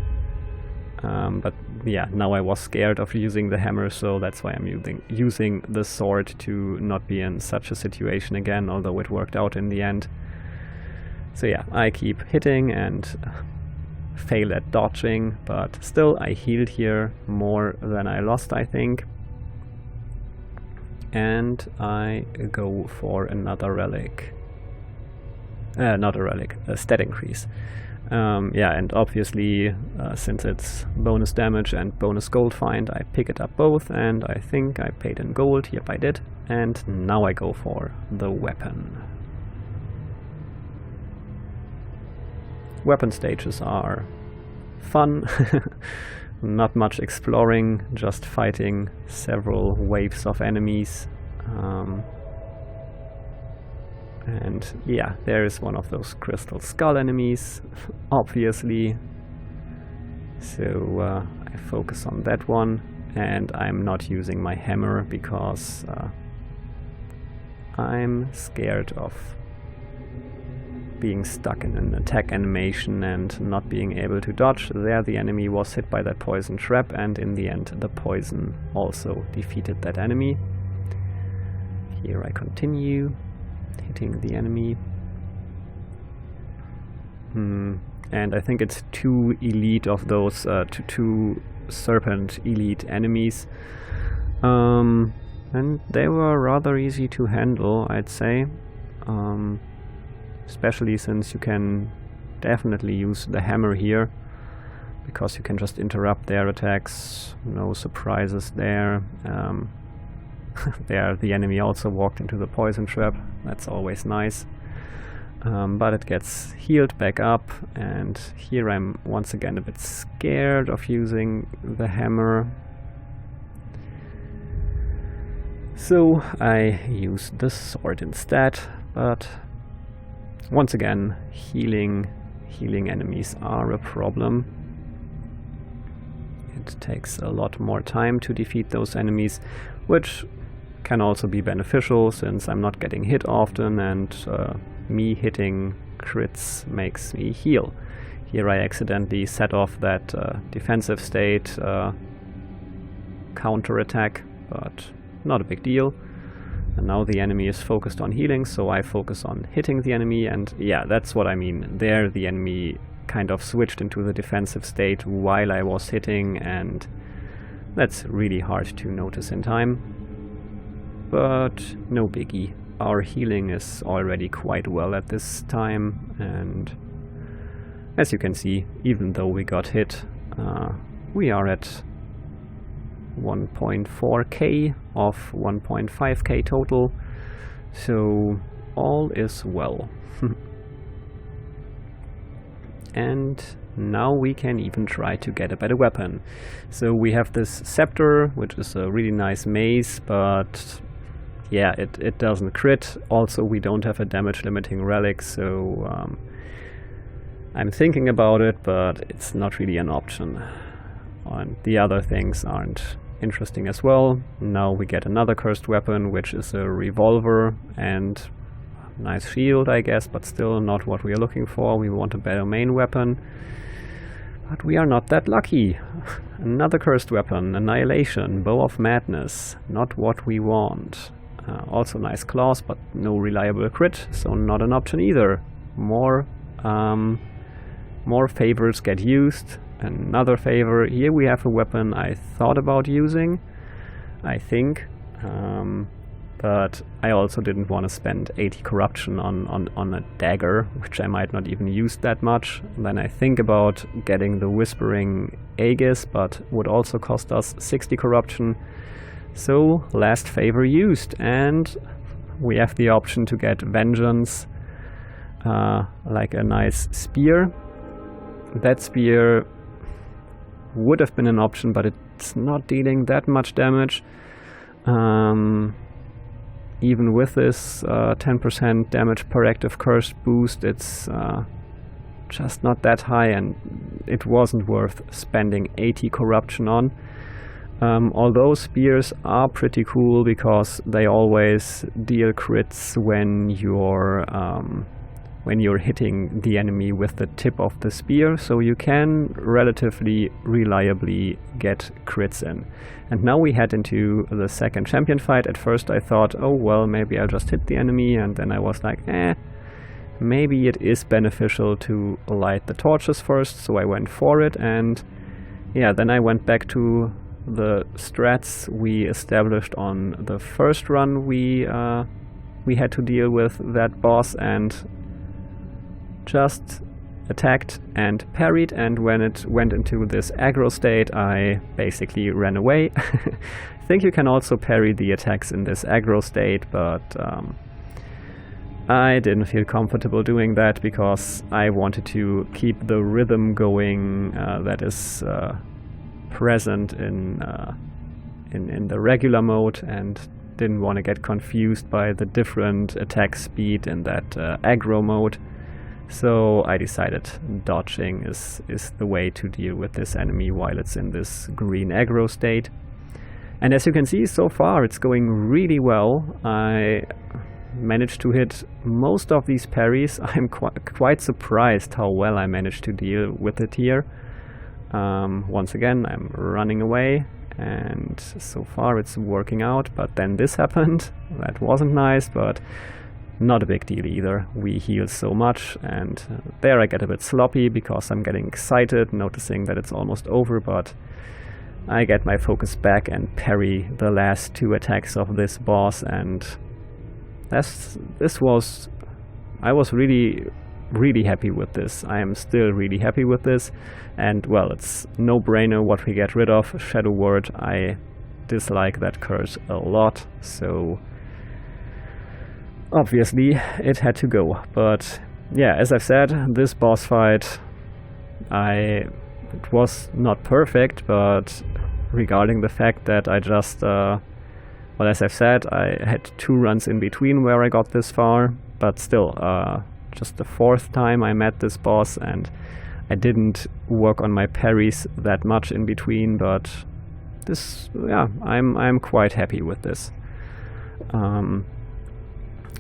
But yeah, now I was scared of using the hammer, so that's why I'm using the sword to not be in such a situation again, although it worked out in the end. So yeah, I keep hitting and fail at dodging, but still I healed here more than I lost, I think. And I go for another relic. Not a relic, a stat increase. Yeah, and obviously, since it's bonus damage and bonus gold find, I pick it up both, and I think I paid in gold. Yep, I did. And now I go for the weapon. Weapon stages are fun. Not much exploring, just fighting several waves of enemies. And yeah, there is one of those crystal skull enemies, obviously. So I focus on that one, and I'm not using my hammer because I'm scared of being stuck in an attack animation and not being able to dodge. There the enemy was hit by that poison trap, and in the end the poison also defeated that enemy. Here I continue hitting the enemy. And I think it's 2 elite of those, two Serpent elite enemies. And they were rather easy to handle, I'd say. Especially since you can definitely use the hammer here, because you can just interrupt their attacks. No surprises there. There the enemy also walked into the poison trap. That's always nice. But it gets healed back up, and here I'm once again a bit scared of using the hammer. So I use the sword instead, but once again, healing enemies are a problem. It takes a lot more time to defeat those enemies, which can also be beneficial since I'm not getting hit often, and me hitting crits makes me heal. Here I accidentally set off that defensive state counter attack, but not a big deal. And now the enemy is focused on healing, so I focus on hitting the enemy, and yeah, that's what I mean. There the enemy kind of switched into the defensive state while I was hitting, and that's really hard to notice in time. But no biggie. Our healing is already quite well at this time, and as you can see, even though we got hit, we are at 1.4k of 1.5k total, so all is well. And now we can even try to get a better weapon. So we have this scepter, which is a really nice mace, but yeah, it doesn't crit. Also, we don't have a damage limiting relic, so I'm thinking about it, but it's not really an option. And the other things aren't interesting as well. Now we get another cursed weapon, which is a revolver and a nice shield, I guess, but still not what we are looking for. We want a better main weapon, but we are not that lucky. Another cursed weapon, Annihilation, Bow of Madness, not what we want. Also nice claws, but no reliable crit, so not an option either. More favors get used. Another favor. Here we have a weapon I thought about using, I think, but I also didn't want to spend 80 corruption on a dagger, which I might not even use that much. Then I think about getting the Whispering Aegis, but would also cost us 60 corruption. So last favor used, and we have the option to get Vengeance, like a nice spear. That spear would have been an option, but it's not dealing that much damage. Even with this 10% damage per active curse boost, it's just not that high, and it wasn't worth spending 80 corruption on. Although spears are pretty cool because they always deal crits when you're hitting the enemy with the tip of the spear, so you can relatively reliably get crits in. And now we head into the second champion fight. At first I thought, oh well, maybe I'll just hit the enemy, and then I was like, maybe it is beneficial to light the torches first, so I went for it. And yeah, then I went back to the strats we established on the first run we had to deal with that boss, and just attacked and parried, and when it went into this aggro state I basically ran away. I think you can also parry the attacks in this aggro state, but I didn't feel comfortable doing that because I wanted to keep the rhythm going that is present in the regular mode, and didn't want to get confused by the different attack speed in that aggro mode. So I decided dodging is the way to deal with this enemy while it's in this green aggro state. And as you can see, so far it's going really well. I managed to hit most of these parries. I'm quite surprised how well I managed to deal with it here. Once again, I'm running away, and so far it's working out, but then this happened. That wasn't nice, but not a big deal either. We heal so much, and there I get a bit sloppy because I'm getting excited, noticing that it's almost over, but I get my focus back and parry the last two attacks of this boss, and I was really happy with this. I am still really happy with this, and well, it's no brainer what we get rid of. Shadow Word, I dislike that curse a lot, so obviously it had to go. But yeah, as I've said, this boss fight, it was not perfect, but regarding the fact that I just well, as I've said, I had 2 runs in between where I got this far, but still just the 4th time I met this boss, and I didn't work on my parries that much in between, but this, yeah, I'm quite happy with this.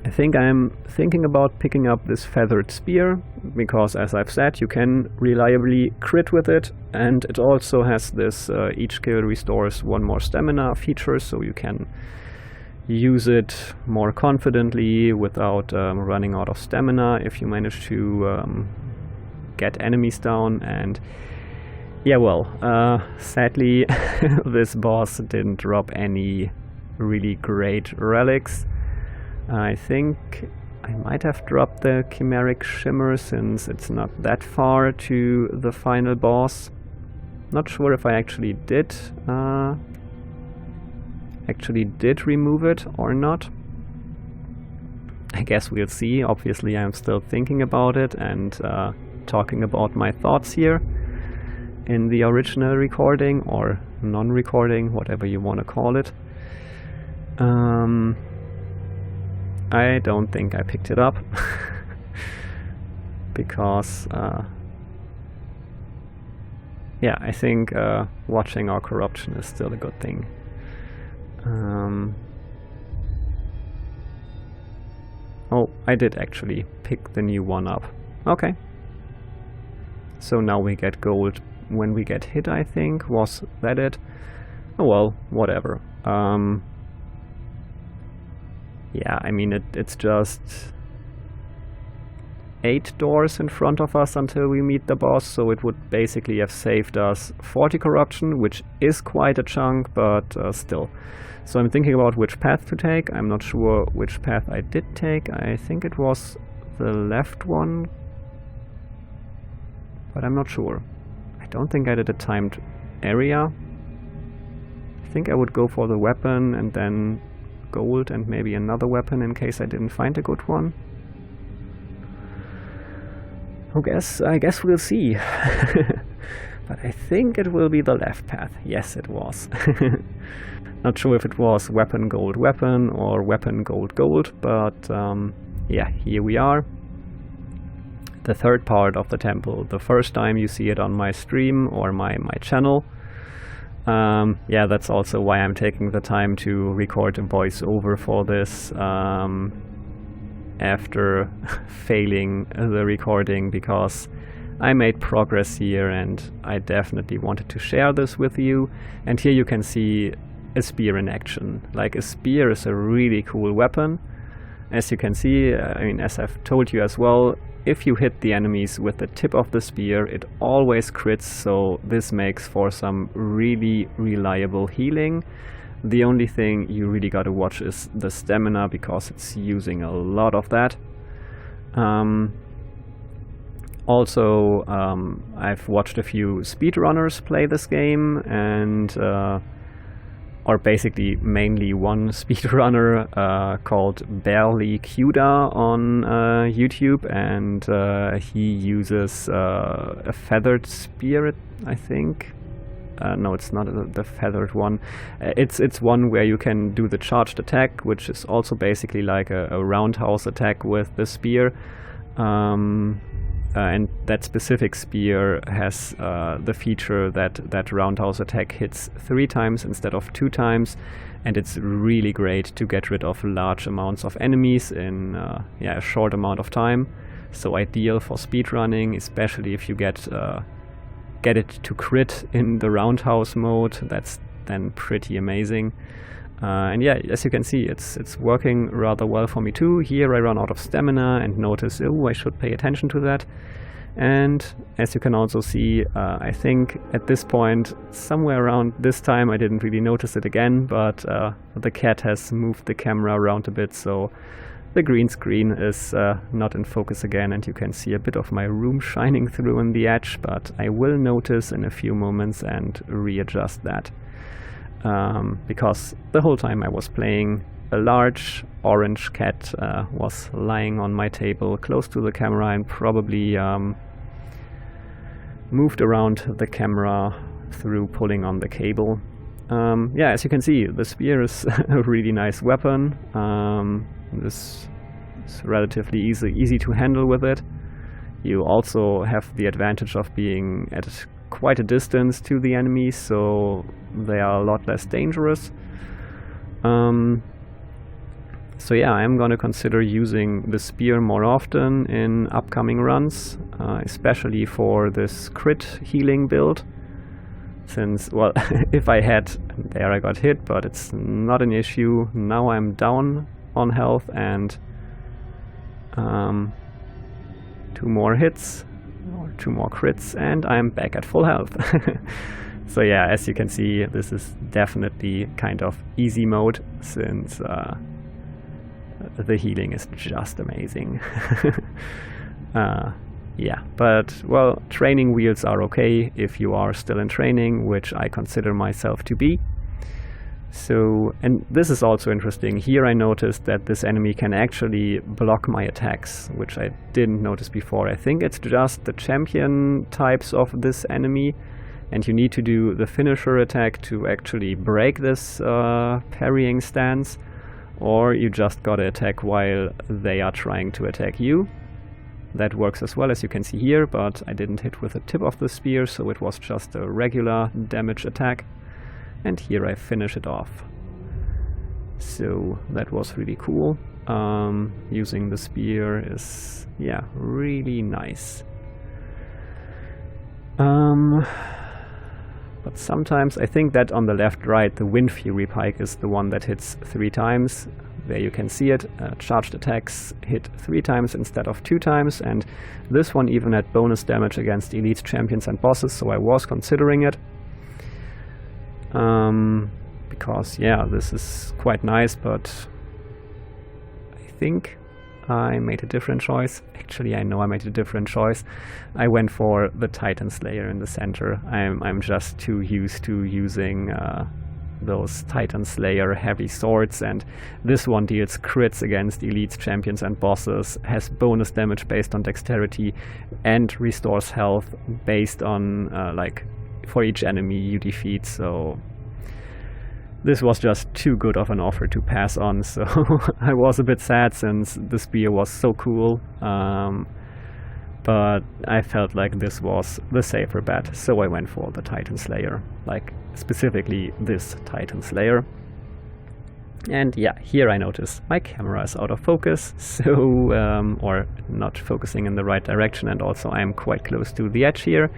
I think I'm thinking about picking up this Feathered Spear, because as I've said, you can reliably crit with it, and it also has this each kill restores 1 more stamina feature, so you can use it more confidently without running out of stamina if you manage to get enemies down. And yeah, well, sadly this boss didn't drop any really great relics. I think I might have dropped the Chimeric Shimmer since it's not that far to the final boss. Not sure if I actually did remove it or not. I guess we'll see. Obviously I'm still thinking about it and talking about my thoughts here in the original recording, or non-recording, whatever you want to call it. I don't think I picked it up because yeah, I think watching our corruption is still a good thing. Oh, I did actually pick the new one up. Okay. So now we get gold when we get hit, I think. Was that it? Oh well, whatever. yeah, I mean, it's just 8 doors in front of us until we meet the boss, so it would basically have saved us 40 corruption, which is quite a chunk, but still. So I'm thinking about which path to take. I'm not sure which path I did take. I think it was the left one, but I'm not sure. I don't think I did a timed area. I think I would go for the weapon and then gold and maybe another weapon in case I didn't find a good one. I guess we'll see. But I think it will be the left path. Yes, it was. Not sure if it was weapon gold weapon or weapon gold gold, but yeah, here we are. The third part of the temple. The first time you see it on my stream or my channel. Yeah, that's also why I'm taking the time to record a voiceover for this. After failing the recording, because I made progress here and I definitely wanted to share this with you. And here you can see a spear in action. Like, a spear is a really cool weapon. As you can see, I mean, as I've told you as well, if you hit the enemies with the tip of the spear, it always crits, so this makes for some really reliable healing. The only thing you really gotta watch is the stamina, because it's using a lot of that. Also, I've watched a few speedrunners play this game, and or basically mainly one speedrunner called Barely Cuda on YouTube, and he uses a feathered spear, I think. No, it's not the feathered one. It's one where you can do the charged attack, which is also basically like a roundhouse attack with the spear. And that specific spear has the feature that roundhouse attack hits 3 times instead of 2 times, and it's really great to get rid of large amounts of enemies in yeah, a short amount of time. So ideal for speedrunning, especially if you get it to crit in the roundhouse mode. That's then pretty amazing. And yeah, as you can see, it's working rather well for me too. Here I run out of stamina and notice, oh, I should pay attention to that. And as you can also see, I think at this point, somewhere around this time, I didn't really notice it again, but the cat has moved the camera around a bit, so the green screen is not in focus again, and you can see a bit of my room shining through in the edge, but I will notice in a few moments and readjust that. Because the whole time I was playing, a large orange cat was lying on my table close to the camera and probably moved around the camera through pulling on the cable. Yeah, as you can see, the spear is a really nice weapon. This is relatively easy to handle with it. You also have the advantage of being at quite a distance to the enemies, so they are a lot less dangerous. So yeah, I'm gonna consider using the spear more often in upcoming runs, especially for this crit healing build. Since, well, if I had, there I got hit, but it's not an issue. Now I'm down on health, and 2 more hits, or 2 more crits, and I'm back at full health. So yeah, as you can see, this is definitely kind of easy mode, since the healing is just amazing. Yeah, but, well, training wheels are okay if you are still in training, which I consider myself to be. So, and this is also interesting. Here I noticed that this enemy can actually block my attacks, which I didn't notice before. I think it's just the champion types of this enemy, and you need to do the finisher attack to actually break this parrying stance, or you just gotta attack while they are trying to attack you. That works as well, as you can see here, but I didn't hit with the tip of the spear, so it was just a regular damage attack. And here I finish it off. So that was really cool. Using the spear is, yeah, really nice. But sometimes I think that on the left-right, the Wind Fury Pike is the one that hits 3 times. there you can see it. Charged attacks hit 3 times instead of 2 times, and this one even had bonus damage against elite champions and bosses, so I was considering it. Because, yeah, this is quite nice, but I think I made a different choice. Actually, I know I made a different choice. I went for the Titan Slayer in the center. I'm just too used to using those Titan Slayer heavy swords, and this one deals crits against elites, champions and bosses, has bonus damage based on dexterity, and restores health based on like for each enemy you defeat, so this was just too good of an offer to pass on, so I was a bit sad since the spear was so cool, but I felt like this was the safer bet, so I went for the Titan Slayer, like specifically this Titan Slayer. And yeah, here I notice my camera is out of focus, so or not focusing in the right direction, and also I'm quite close to the edge here.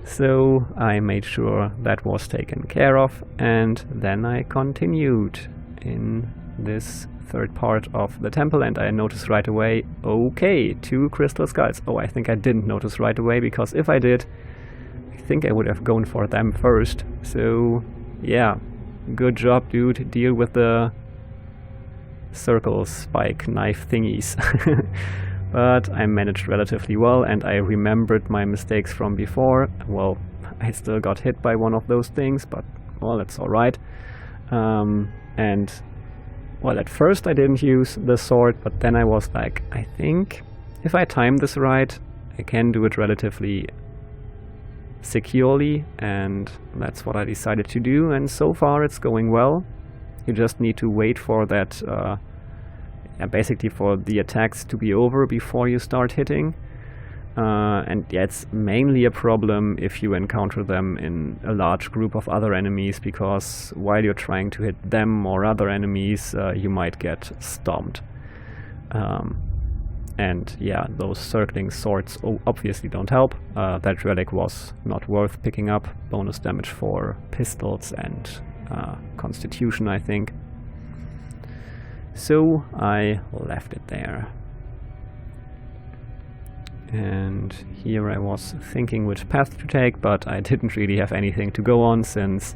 So I made sure that was taken care of, and then I continued in this third part of the temple, and I noticed right away, okay, 2 crystal skulls. Oh, I think I didn't notice right away, because if I did, I think I would have gone for them first. So yeah, good job, dude. Deal with the circle spike knife thingies. But I managed relatively well, and I remembered my mistakes from before. Well, I still got hit by one of those things, but well, that's alright. And well, at first I didn't use the sword, but then I was like, I think if I time this right, I can do it relatively securely, and that's what I decided to do, and so far it's going well. You just need to wait for that basically for the attacks to be over before you start hitting, and yeah, it's mainly a problem if you encounter them in a large group of other enemies, because while you're trying to hit them or other enemies, you might get stomped. And yeah, those circling swords obviously don't help. That relic was not worth picking up. Bonus damage for pistols and constitution, I think. So I left it there. And here I was thinking which path to take, but I didn't really have anything to go on, since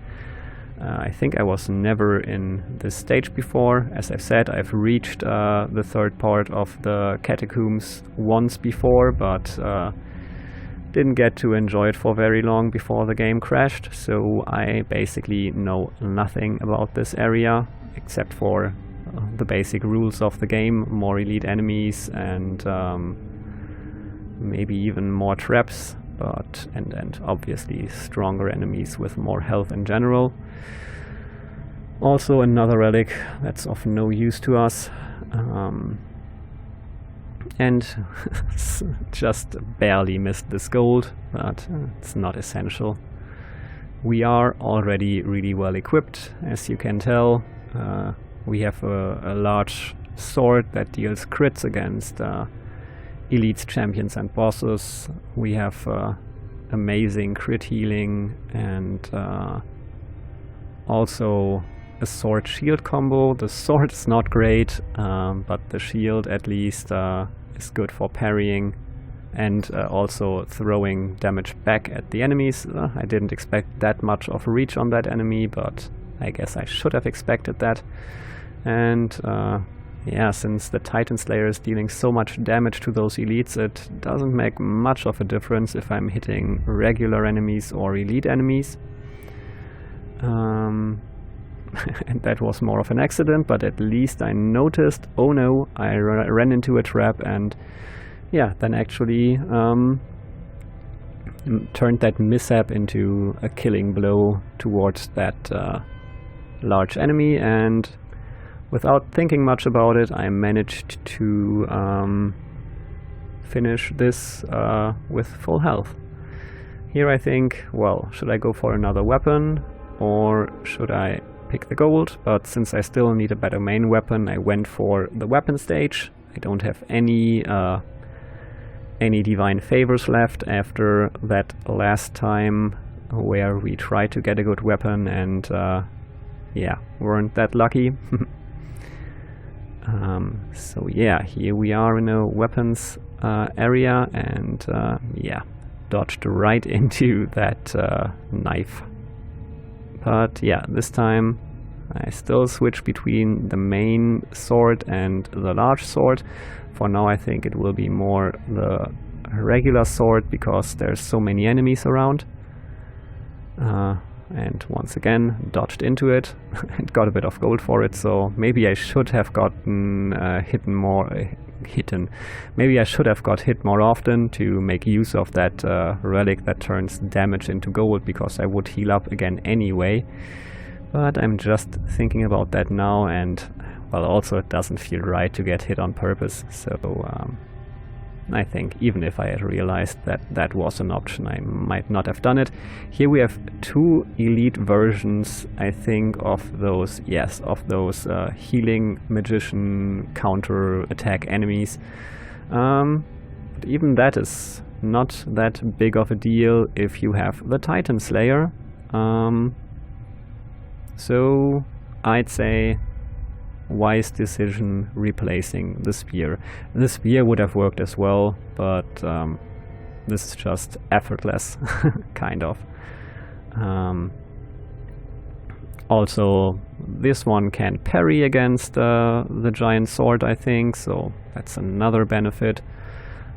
I think I was never in this stage before. As I've said, I've reached the third part of the Catacombs once before, but didn't get to enjoy it for very long before the game crashed, so I basically know nothing about this area, except for the basic rules of the game: more elite enemies and maybe even more traps, but and obviously stronger enemies with more health in general. Also another relic that's of no use to us, and just barely missed this gold, but it's not essential. We are already really well equipped, as you can tell. We have a large sword that deals crits against elites, champions and bosses. We have amazing crit healing, and also a sword shield combo. The sword is not great, but the shield at least is good for parrying and also throwing damage back at the enemies. I didn't expect that much of a reach on that enemy, but I guess I should have expected that. And yeah, since the Titan Slayer is dealing so much damage to those elites, it doesn't make much of a difference if I'm hitting regular enemies or elite enemies. And that was more of an accident, but at least I noticed, oh no, I ran into a trap, and yeah, then actually turned that mishap into a killing blow towards that large enemy, and without thinking much about it, I managed to finish this with full health. Here I think, well, should I go for another weapon or should I pick the gold? But since I still need a better main weapon, I went for the weapon stage. I don't have any divine favors left after that last time where we tried to get a good weapon and yeah, weren't that lucky. So yeah, here we are in a weapons area, and yeah, dodged right into that knife. But yeah, this time I still switch between the main sword and the large sword. For now I think it will be more the regular sword because there's so many enemies around. And once again dodged into it and got a bit of gold for it, so maybe I should have gotten maybe I should have got hit more often to make use of that relic that turns damage into gold, because I would heal up again anyway. But I'm just thinking about that now, and well, also it doesn't feel right to get hit on purpose, so I think even if I had realized that that was an option, I might not have done it. Here we have two elite versions, I think, of those, yes, of those healing magician counter attack enemies. But even that is not that big of a deal if you have the Titan Slayer. So I'd say wise decision replacing the spear. The spear would have worked as well, but this is just effortless, kind of. Also, this one can parry against the giant sword, I think, so that's another benefit.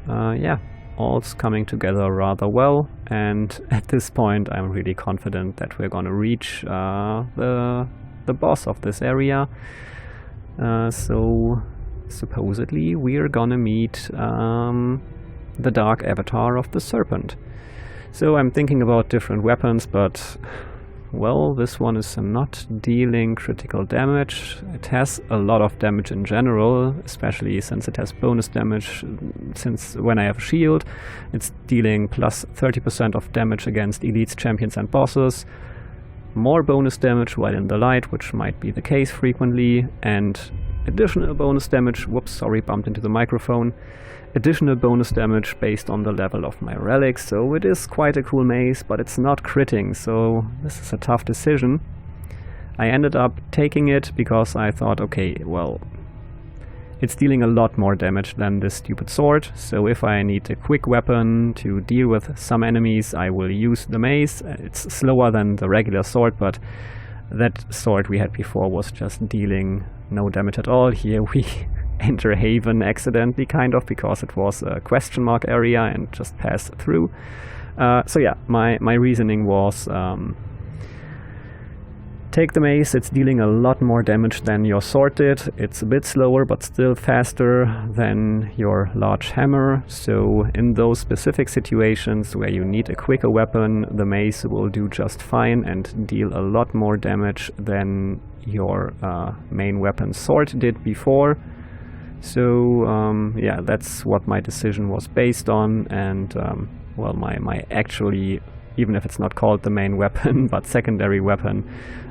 Yeah, all's coming together rather well, and at this point I'm really confident that we're gonna reach the boss of this area. So supposedly we're gonna meet the dark avatar of the Serpent. So I'm thinking about different weapons, but well, this one is not dealing critical damage. It has a lot of damage in general, especially since it has bonus damage. Since when I have a shield, it's dealing plus 30% of damage against elites, champions and bosses. More bonus damage while in the light, which might be the case frequently, and additional bonus damage, whoops, sorry, bumped into the microphone, additional bonus damage based on the level of my relics, so it is quite a cool mace, but it's not critting, so this is a tough decision. I ended up taking it because I thought, okay, well, it's dealing a lot more damage than this stupid sword, so if I need a quick weapon to deal with some enemies, I will use the mace. It's slower than the regular sword, but that sword we had before was just dealing no damage at all. Here we enter Haven accidentally, kind of, because it was a question mark area and just passed through. So yeah, my reasoning was take the mace. It's dealing a lot more damage than your sword did. It's a bit slower, but still faster than your large hammer. So in those specific situations where you need a quicker weapon, the mace will do just fine and deal a lot more damage than your main weapon sword did before. So yeah, that's what my decision was based on, and well, my actually, even if it's not called the main weapon, but secondary weapon,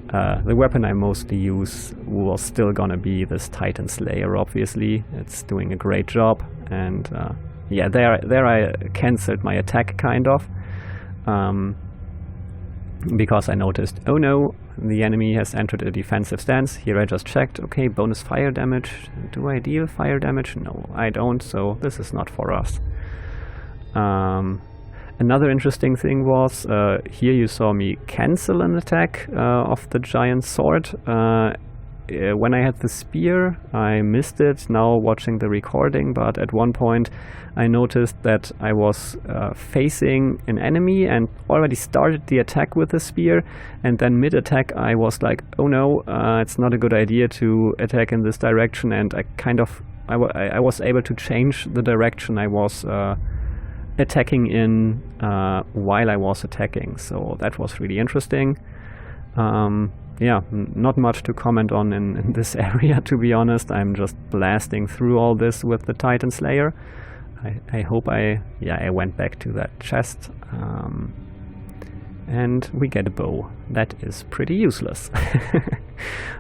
the weapon I mostly use was still gonna be this Titan Slayer, obviously. It's doing a great job, and yeah, there I cancelled my attack, kind of, because I noticed, oh no, the enemy has entered a defensive stance. Here I just checked, okay, bonus fire damage. Do I deal fire damage? No, I don't, so this is not for us. Another interesting thing was, here you saw me cancel an attack of the giant sword. When I had the spear, I missed it now watching the recording, but at one point I noticed that I was facing an enemy and already started the attack with the spear, and then mid-attack I was like, oh no, it's not a good idea to attack in this direction, and I was able to change the direction I was attacking in while I was attacking, so that was really interesting. Yeah, not much to comment on in this area, to be honest. I'm just blasting through all this with the Titan Slayer. I hope I went back to that chest, and we get a bow. That is pretty useless.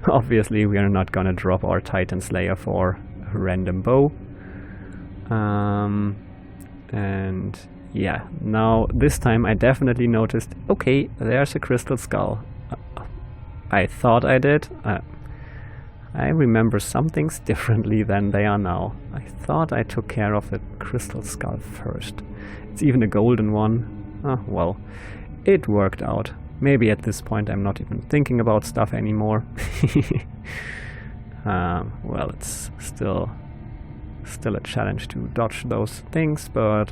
Obviously we are not gonna drop our Titan Slayer for a random bow. And yeah, now this time I definitely noticed, okay, there's a crystal skull. I thought I did. I remember some things differently than they are now. I thought I took care of the crystal skull first. It's even a golden one. Oh, well, it worked out. Maybe at this point I'm not even thinking about stuff anymore. Well, it's still a challenge to dodge those things, but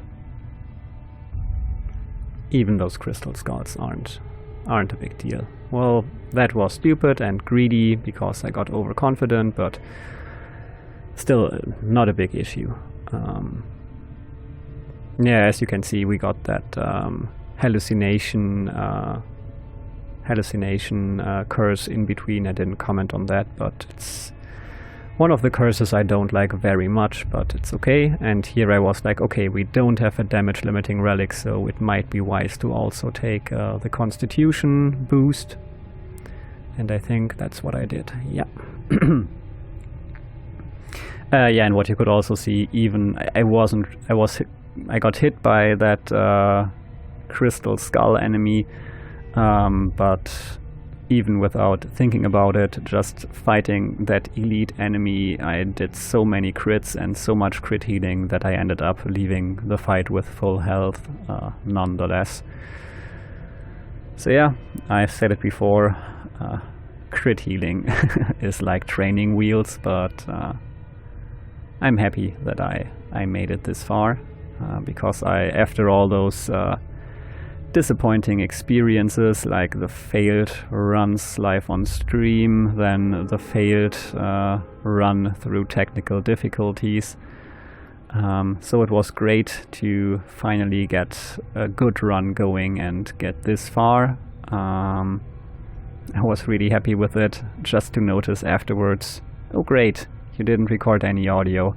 even those crystal skulls aren't a big deal. Well, that was stupid and greedy because I got overconfident, but still not a big issue. Yeah, as you can see, we got that hallucination curse in between. I didn't comment on that, but it's one of the curses I don't like very much, but it's okay. And here I was like, okay, we don't have a damage limiting relic, so it might be wise to also take the constitution boost. And I think that's what I did, yeah. Yeah, and what you could also see, even I got hit by that crystal skull enemy, but even without thinking about it, just fighting that elite enemy, I did so many crits and so much crit healing that I ended up leaving the fight with full health nonetheless. So yeah, I've said it before, crit healing is like training wheels, but I'm happy that I made it this far, because after all those disappointing experiences, like the failed runs live on stream, then the failed run through technical difficulties. So it was great to finally get a good run going and get this far. I was really happy with it, just to notice afterwards, oh great, you didn't record any audio.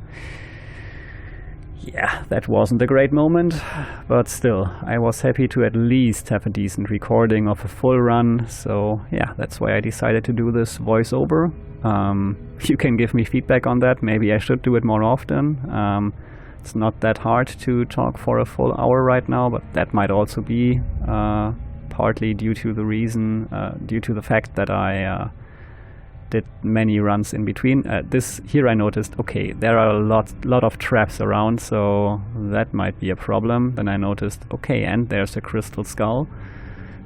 Yeah, that wasn't a great moment, but still, I was happy to at least have a decent recording of a full run, so yeah, that's why I decided to do this voiceover. You can give me feedback on that, maybe I should do it more often. It's not that hard to talk for a full hour right now, but that might also be partly due to the fact that I did many runs in between. Here I noticed, okay, there are a lot of traps around, so that might be a problem. Then I noticed, okay, and there's a crystal skull.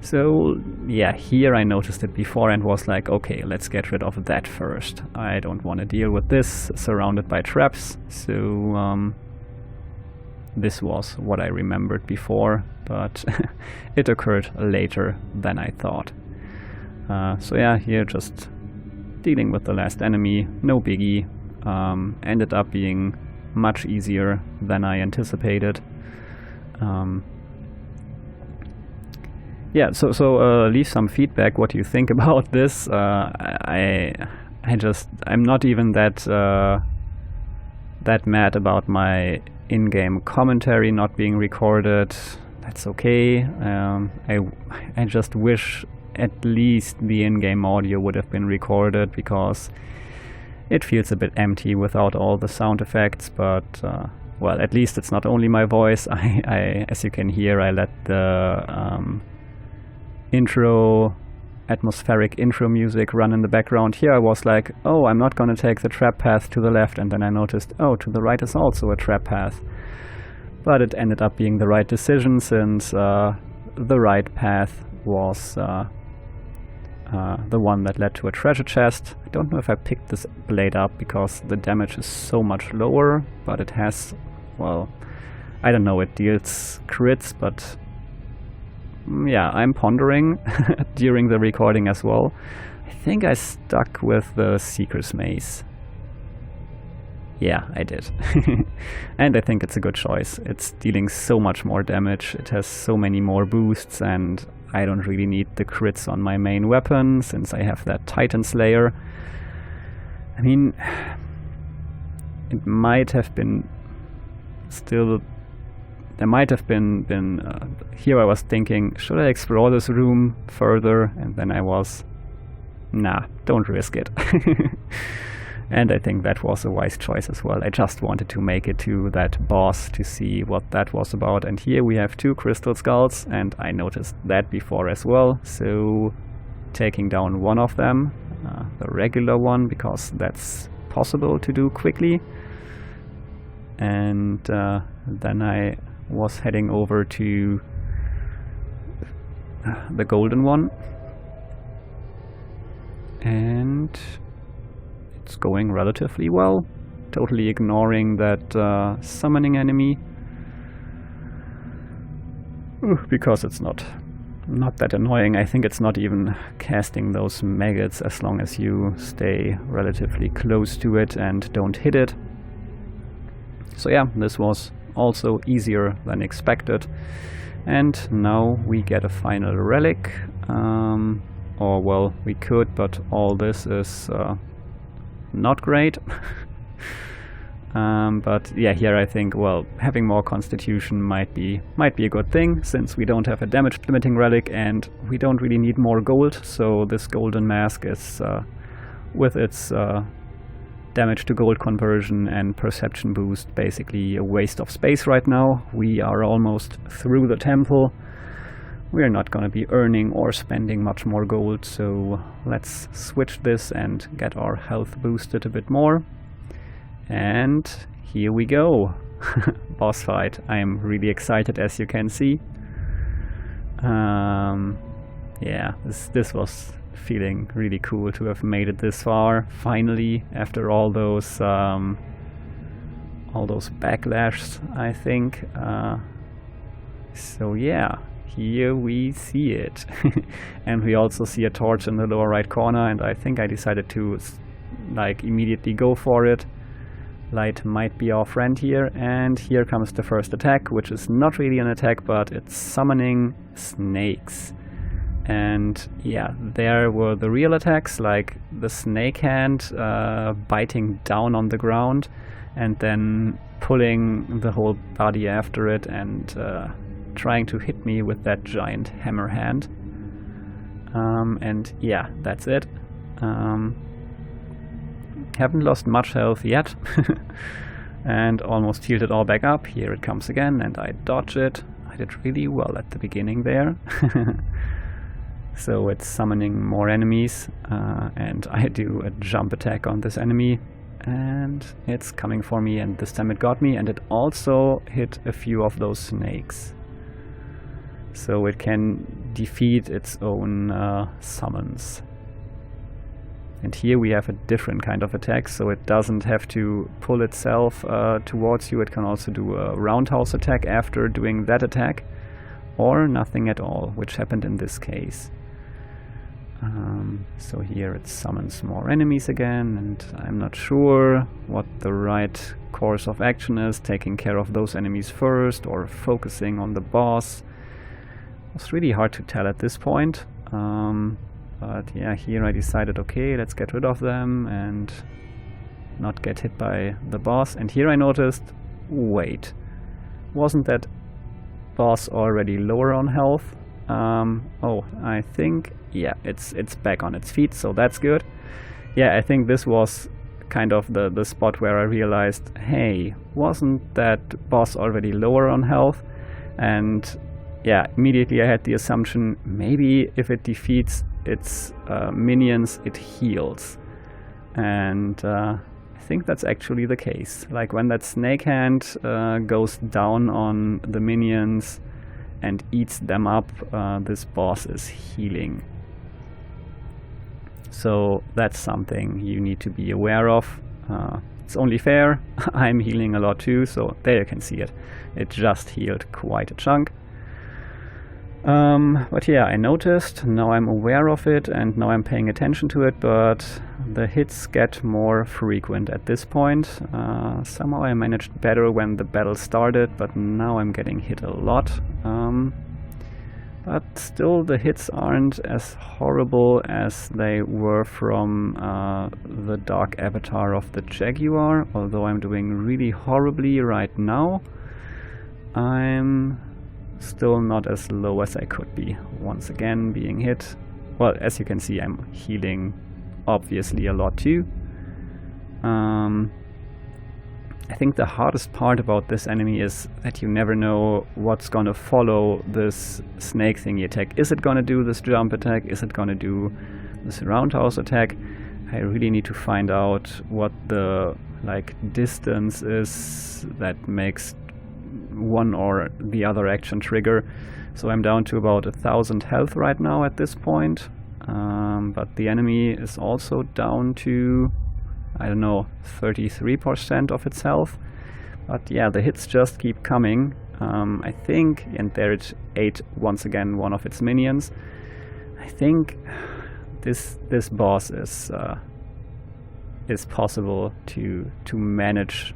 So yeah, here I noticed it before and was like, okay, let's get rid of that first. I don't want to deal with this surrounded by traps. So this was what I remembered before, but it occurred later than I thought. So yeah, here just dealing with the last enemy, no biggie. Ended up being much easier than I anticipated. Yeah, so leave some feedback what you think about this. I'm not even that mad about my in-game commentary not being recorded. That's okay. I just wish at least the in-game audio would have been recorded, because it feels a bit empty without all the sound effects, but well, at least it's not only my voice. As you can hear, I let the atmospheric intro music run in the background. Here I was like, oh, I'm not gonna take the trap path to the left, and then I noticed, oh, to the right is also a trap path. But it ended up being the right decision, since the right path was the one that led to a treasure chest. I don't know if I picked this blade up because the damage is so much lower, but it has, well, I don't know, it deals crits, but yeah, I'm pondering during the recording as well. I think I stuck with the Seeker's Mace. Yeah, I did. And I think it's a good choice. It's dealing so much more damage, it has so many more boosts, and I don't really need the crits on my main weapon, since I have that Titan Slayer. I mean, it might have been still... There might have been here I was thinking, should I explore this room further? And then I was, nah, don't risk it. And I think that was a wise choice as well. I just wanted to make it to that boss to see what that was about. And here we have 2 crystal skulls, and I noticed that before as well. So taking down one of them the regular one, because that's possible to do quickly. And then I was heading over to the golden one, and it's going relatively well, totally ignoring that summoning enemy, because it's not that annoying. I think it's not even casting those maggots as long as you stay relatively close to it and don't hit it. So yeah, this was also easier than expected. And now we get a final relic. Or well, we could, but all this is not great. But yeah, here I think, well, having more constitution might be a good thing, since we don't have a damage limiting relic and we don't really need more gold. So this golden mask is, with its damage to gold conversion and perception boost, basically a waste of space right now. We are almost through the temple. We're not going to be earning or spending much more gold, so let's switch this and get our health boosted a bit more. And here we go. Boss fight. I'm really excited, as you can see. Yeah, this was feeling really cool to have made it this far, finally, after all those backlashes, I think. So yeah, here we see it. And we also see a torch in the lower right corner, and I think I decided to like immediately go for it. Light might be our friend here, and here comes the first attack, which is not really an attack, but it's summoning snakes. And yeah, there were the real attacks, like the snake hand biting down on the ground and then pulling the whole body after it and trying to hit me with that giant hammer hand. And yeah, that's it. Haven't lost much health yet. And almost healed it all back up. Here it comes again, and I dodge it. I did really well at the beginning there. So it's summoning more enemies, and I do a jump attack on this enemy, and it's coming for me, and this time it got me, and it also hit a few of those snakes. So it can defeat its own summons. And here we have a different kind of attack, so it doesn't have to pull itself towards you. It can also do a roundhouse attack after doing that attack, or nothing at all, which happened in this case. So here it summons more enemies again, and I'm not sure what the right course of action is, taking care of those enemies first or focusing on the boss. It's really hard to tell at this point. But yeah, here I decided, okay, let's get rid of them and not get hit by the boss. And here I noticed, wait, wasn't that boss already lower on health? Oh, I think, yeah, it's back on its feet, so that's good. Yeah, I think this was kind of the spot where I realized, hey, wasn't that boss already lower on health? And yeah, immediately I had the assumption, maybe if it defeats its minions, it heals. And I think that's actually the case. Like when that snake hand goes down on the minions and eats them up, this boss is healing. So that's something you need to be aware of. It's only fair. I'm healing a lot too, so there you can see it. It just healed quite a chunk. But yeah, I noticed, now I'm aware of it and now I'm paying attention to it, but the hits get more frequent at this point. Somehow I managed better when the battle started, but now I'm getting hit a lot. But still the hits aren't as horrible as they were from the Dark Avatar of the Jaguar, although I'm doing really horribly right now. I'm still not as low as I could be. Once again, being hit. Well, as you can see, I'm healing obviously a lot too. I think the hardest part about this enemy is that you never know what's gonna follow this snake thingy attack. Is it gonna do this jump attack? Is it gonna do this Roundhouse Attack, I really need to find out what the distance is that makes one or the other action trigger. So I'm down to about 1,000 health right now at this point, but the enemy is also down to, I don't know, 33% of its health. But yeah, the hits just keep coming. I think, and there it ate once again one of its minions. I think this boss is possible to manage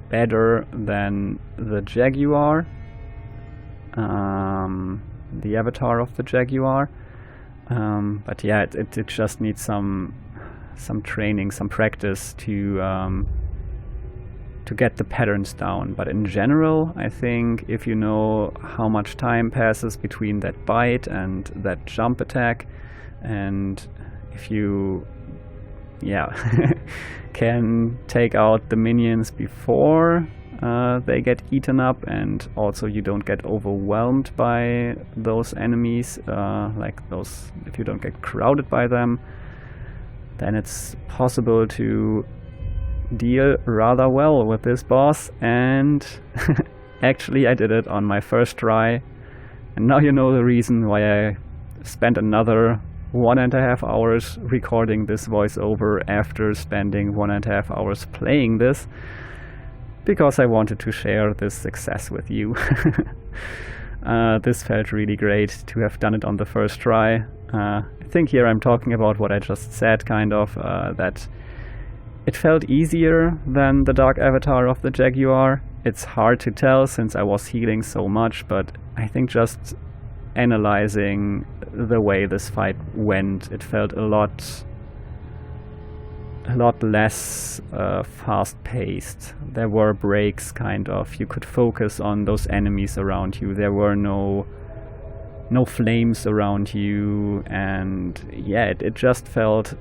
better than the Jaguar, the avatar of the Jaguar. But yeah, it just needs some training, some practice to get the patterns down. But in general, I think if you know how much time passes between that bite and that jump attack, and if you can take out the minions before they get eaten up, and also you don't get overwhelmed by those enemies, if you don't get crowded by them, then it's possible to deal rather well with this boss. And actually I did it on my first try, and now you know the reason why I spent another 1.5 hours recording this voiceover after spending 1.5 hours playing this, because I wanted to share this success with you. This felt really great to have done it on the first try. I think here I'm talking about what I just said, kind of, that it felt easier than the Dark Avatar of the Jaguar. It's hard to tell since I was healing so much, but I think just analyzing the way this fight went, it felt a lot less fast-paced. There were breaks, kind of. You could focus on those enemies around you. There were no flames around you, and yeah, it just felt,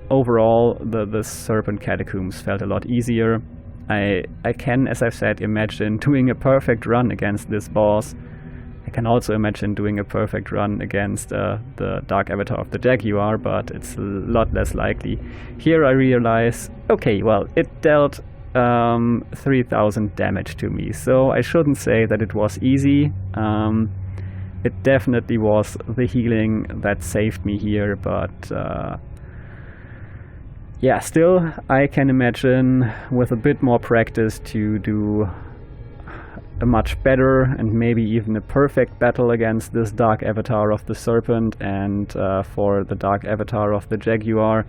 overall, the Serpent Catacombs felt a lot easier. I can, as I've said, imagine doing a perfect run against this boss. I can also imagine doing a perfect run against the Dark Avatar of the Jaguar, but it's a lot less likely. Here I realize, okay, well, it dealt 3,000 damage to me, so I shouldn't say that it was easy. It definitely was the healing that saved me here, but yeah, still, I can imagine with a bit more practice to do a much better and maybe even a perfect battle against this Dark Avatar of the Serpent, and for the Dark Avatar of the Jaguar.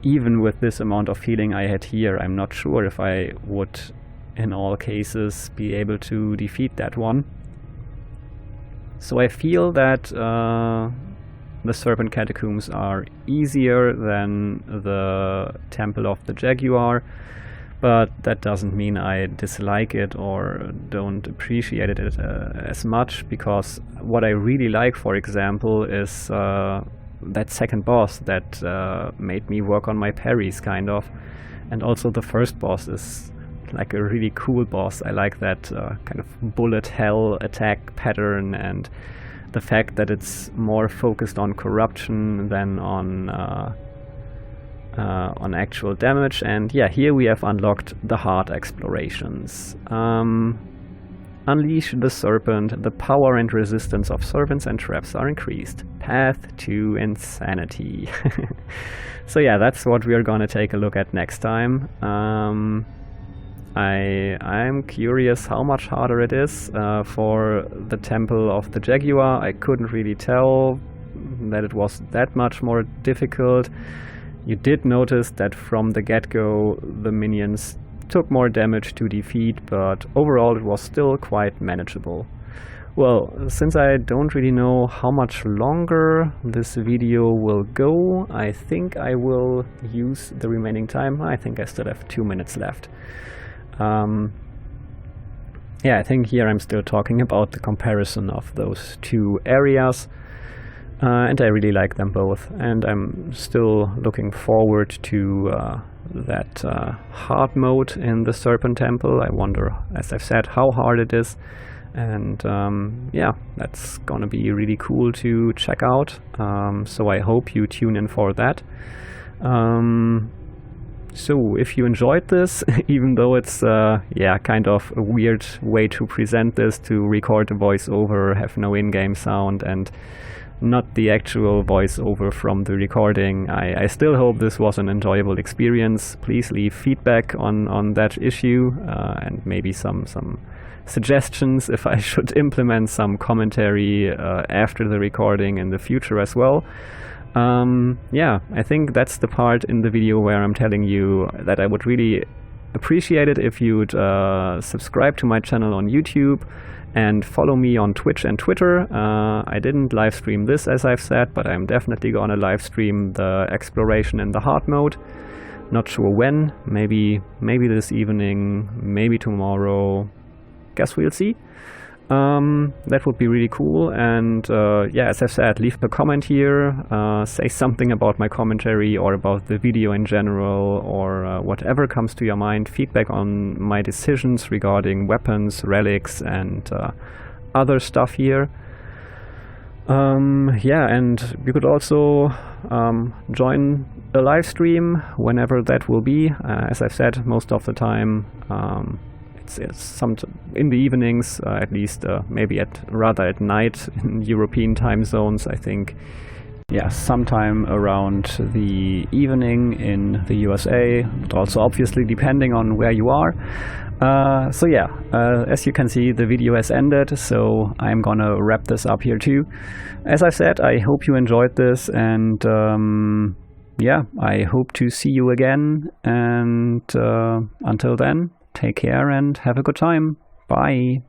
Even with this amount of healing I had here, I'm not sure if I would, in all cases, be able to defeat that one. So I feel that the Serpent Catacombs are easier than the Temple of the Jaguar, but that doesn't mean I dislike it or don't appreciate it as much, because what I really like, for example, is that second boss that made me work on my parries, kind of. And also the first boss is like a really cool boss. I like that kind of bullet hell attack pattern, and the fact that it's more focused on corruption than on actual damage. And yeah, here we have unlocked the hard explorations. Unleash the Serpent. The power and resistance of serpents and traps are increased. Path to insanity. So yeah, that's what we are gonna take a look at next time. I'm curious how much harder it is. For the Temple of the Jaguar, I couldn't really tell that it was that much more difficult. You did notice that from the get-go the minions took more damage to defeat, but overall it was still quite manageable. Well, since I don't really know how much longer this video will go, I think I will use the remaining time. I think I still have 2 minutes left. Yeah, I think here I'm still talking about the comparison of those two areas. And I really like them both, and I'm still looking forward to that hard mode in the Serpent Temple. I wonder, as I've said, how hard it is. And yeah, that's gonna be really cool to check out. So I hope you tune in for that. So if you enjoyed this, even though it's yeah, kind of a weird way to present this, to record a voiceover, have no in-game sound, and not the actual voiceover from the recording, I still hope this was an enjoyable experience. Please leave feedback on that issue, and maybe some suggestions if I should implement some commentary after the recording in the future as well. Yeah, I think that's the part in the video where I'm telling you that I would really appreciate it if you'd subscribe to my channel on YouTube and follow me on Twitch and Twitter. I didn't live stream this, as I've said, but I'm definitely gonna live stream the exploration in the hard mode. Not sure when, maybe this evening, maybe tomorrow. Guess we'll see. That would be really cool. And yeah, as I said, leave a comment here, say something about my commentary or about the video in general, or whatever comes to your mind, feedback on my decisions regarding weapons, relics, and other stuff here. Yeah, and you could also join a live stream whenever that will be. As I've said, most of the time it's some in the evenings, at least maybe rather at night in European time zones, I think. Yeah, sometime around the evening in the USA, but also obviously depending on where you are. So yeah, as you can see, the video has ended, so I'm gonna wrap this up here too. As I said, I hope you enjoyed this, and yeah, I hope to see you again, and until then, take care and have a good time. Bye.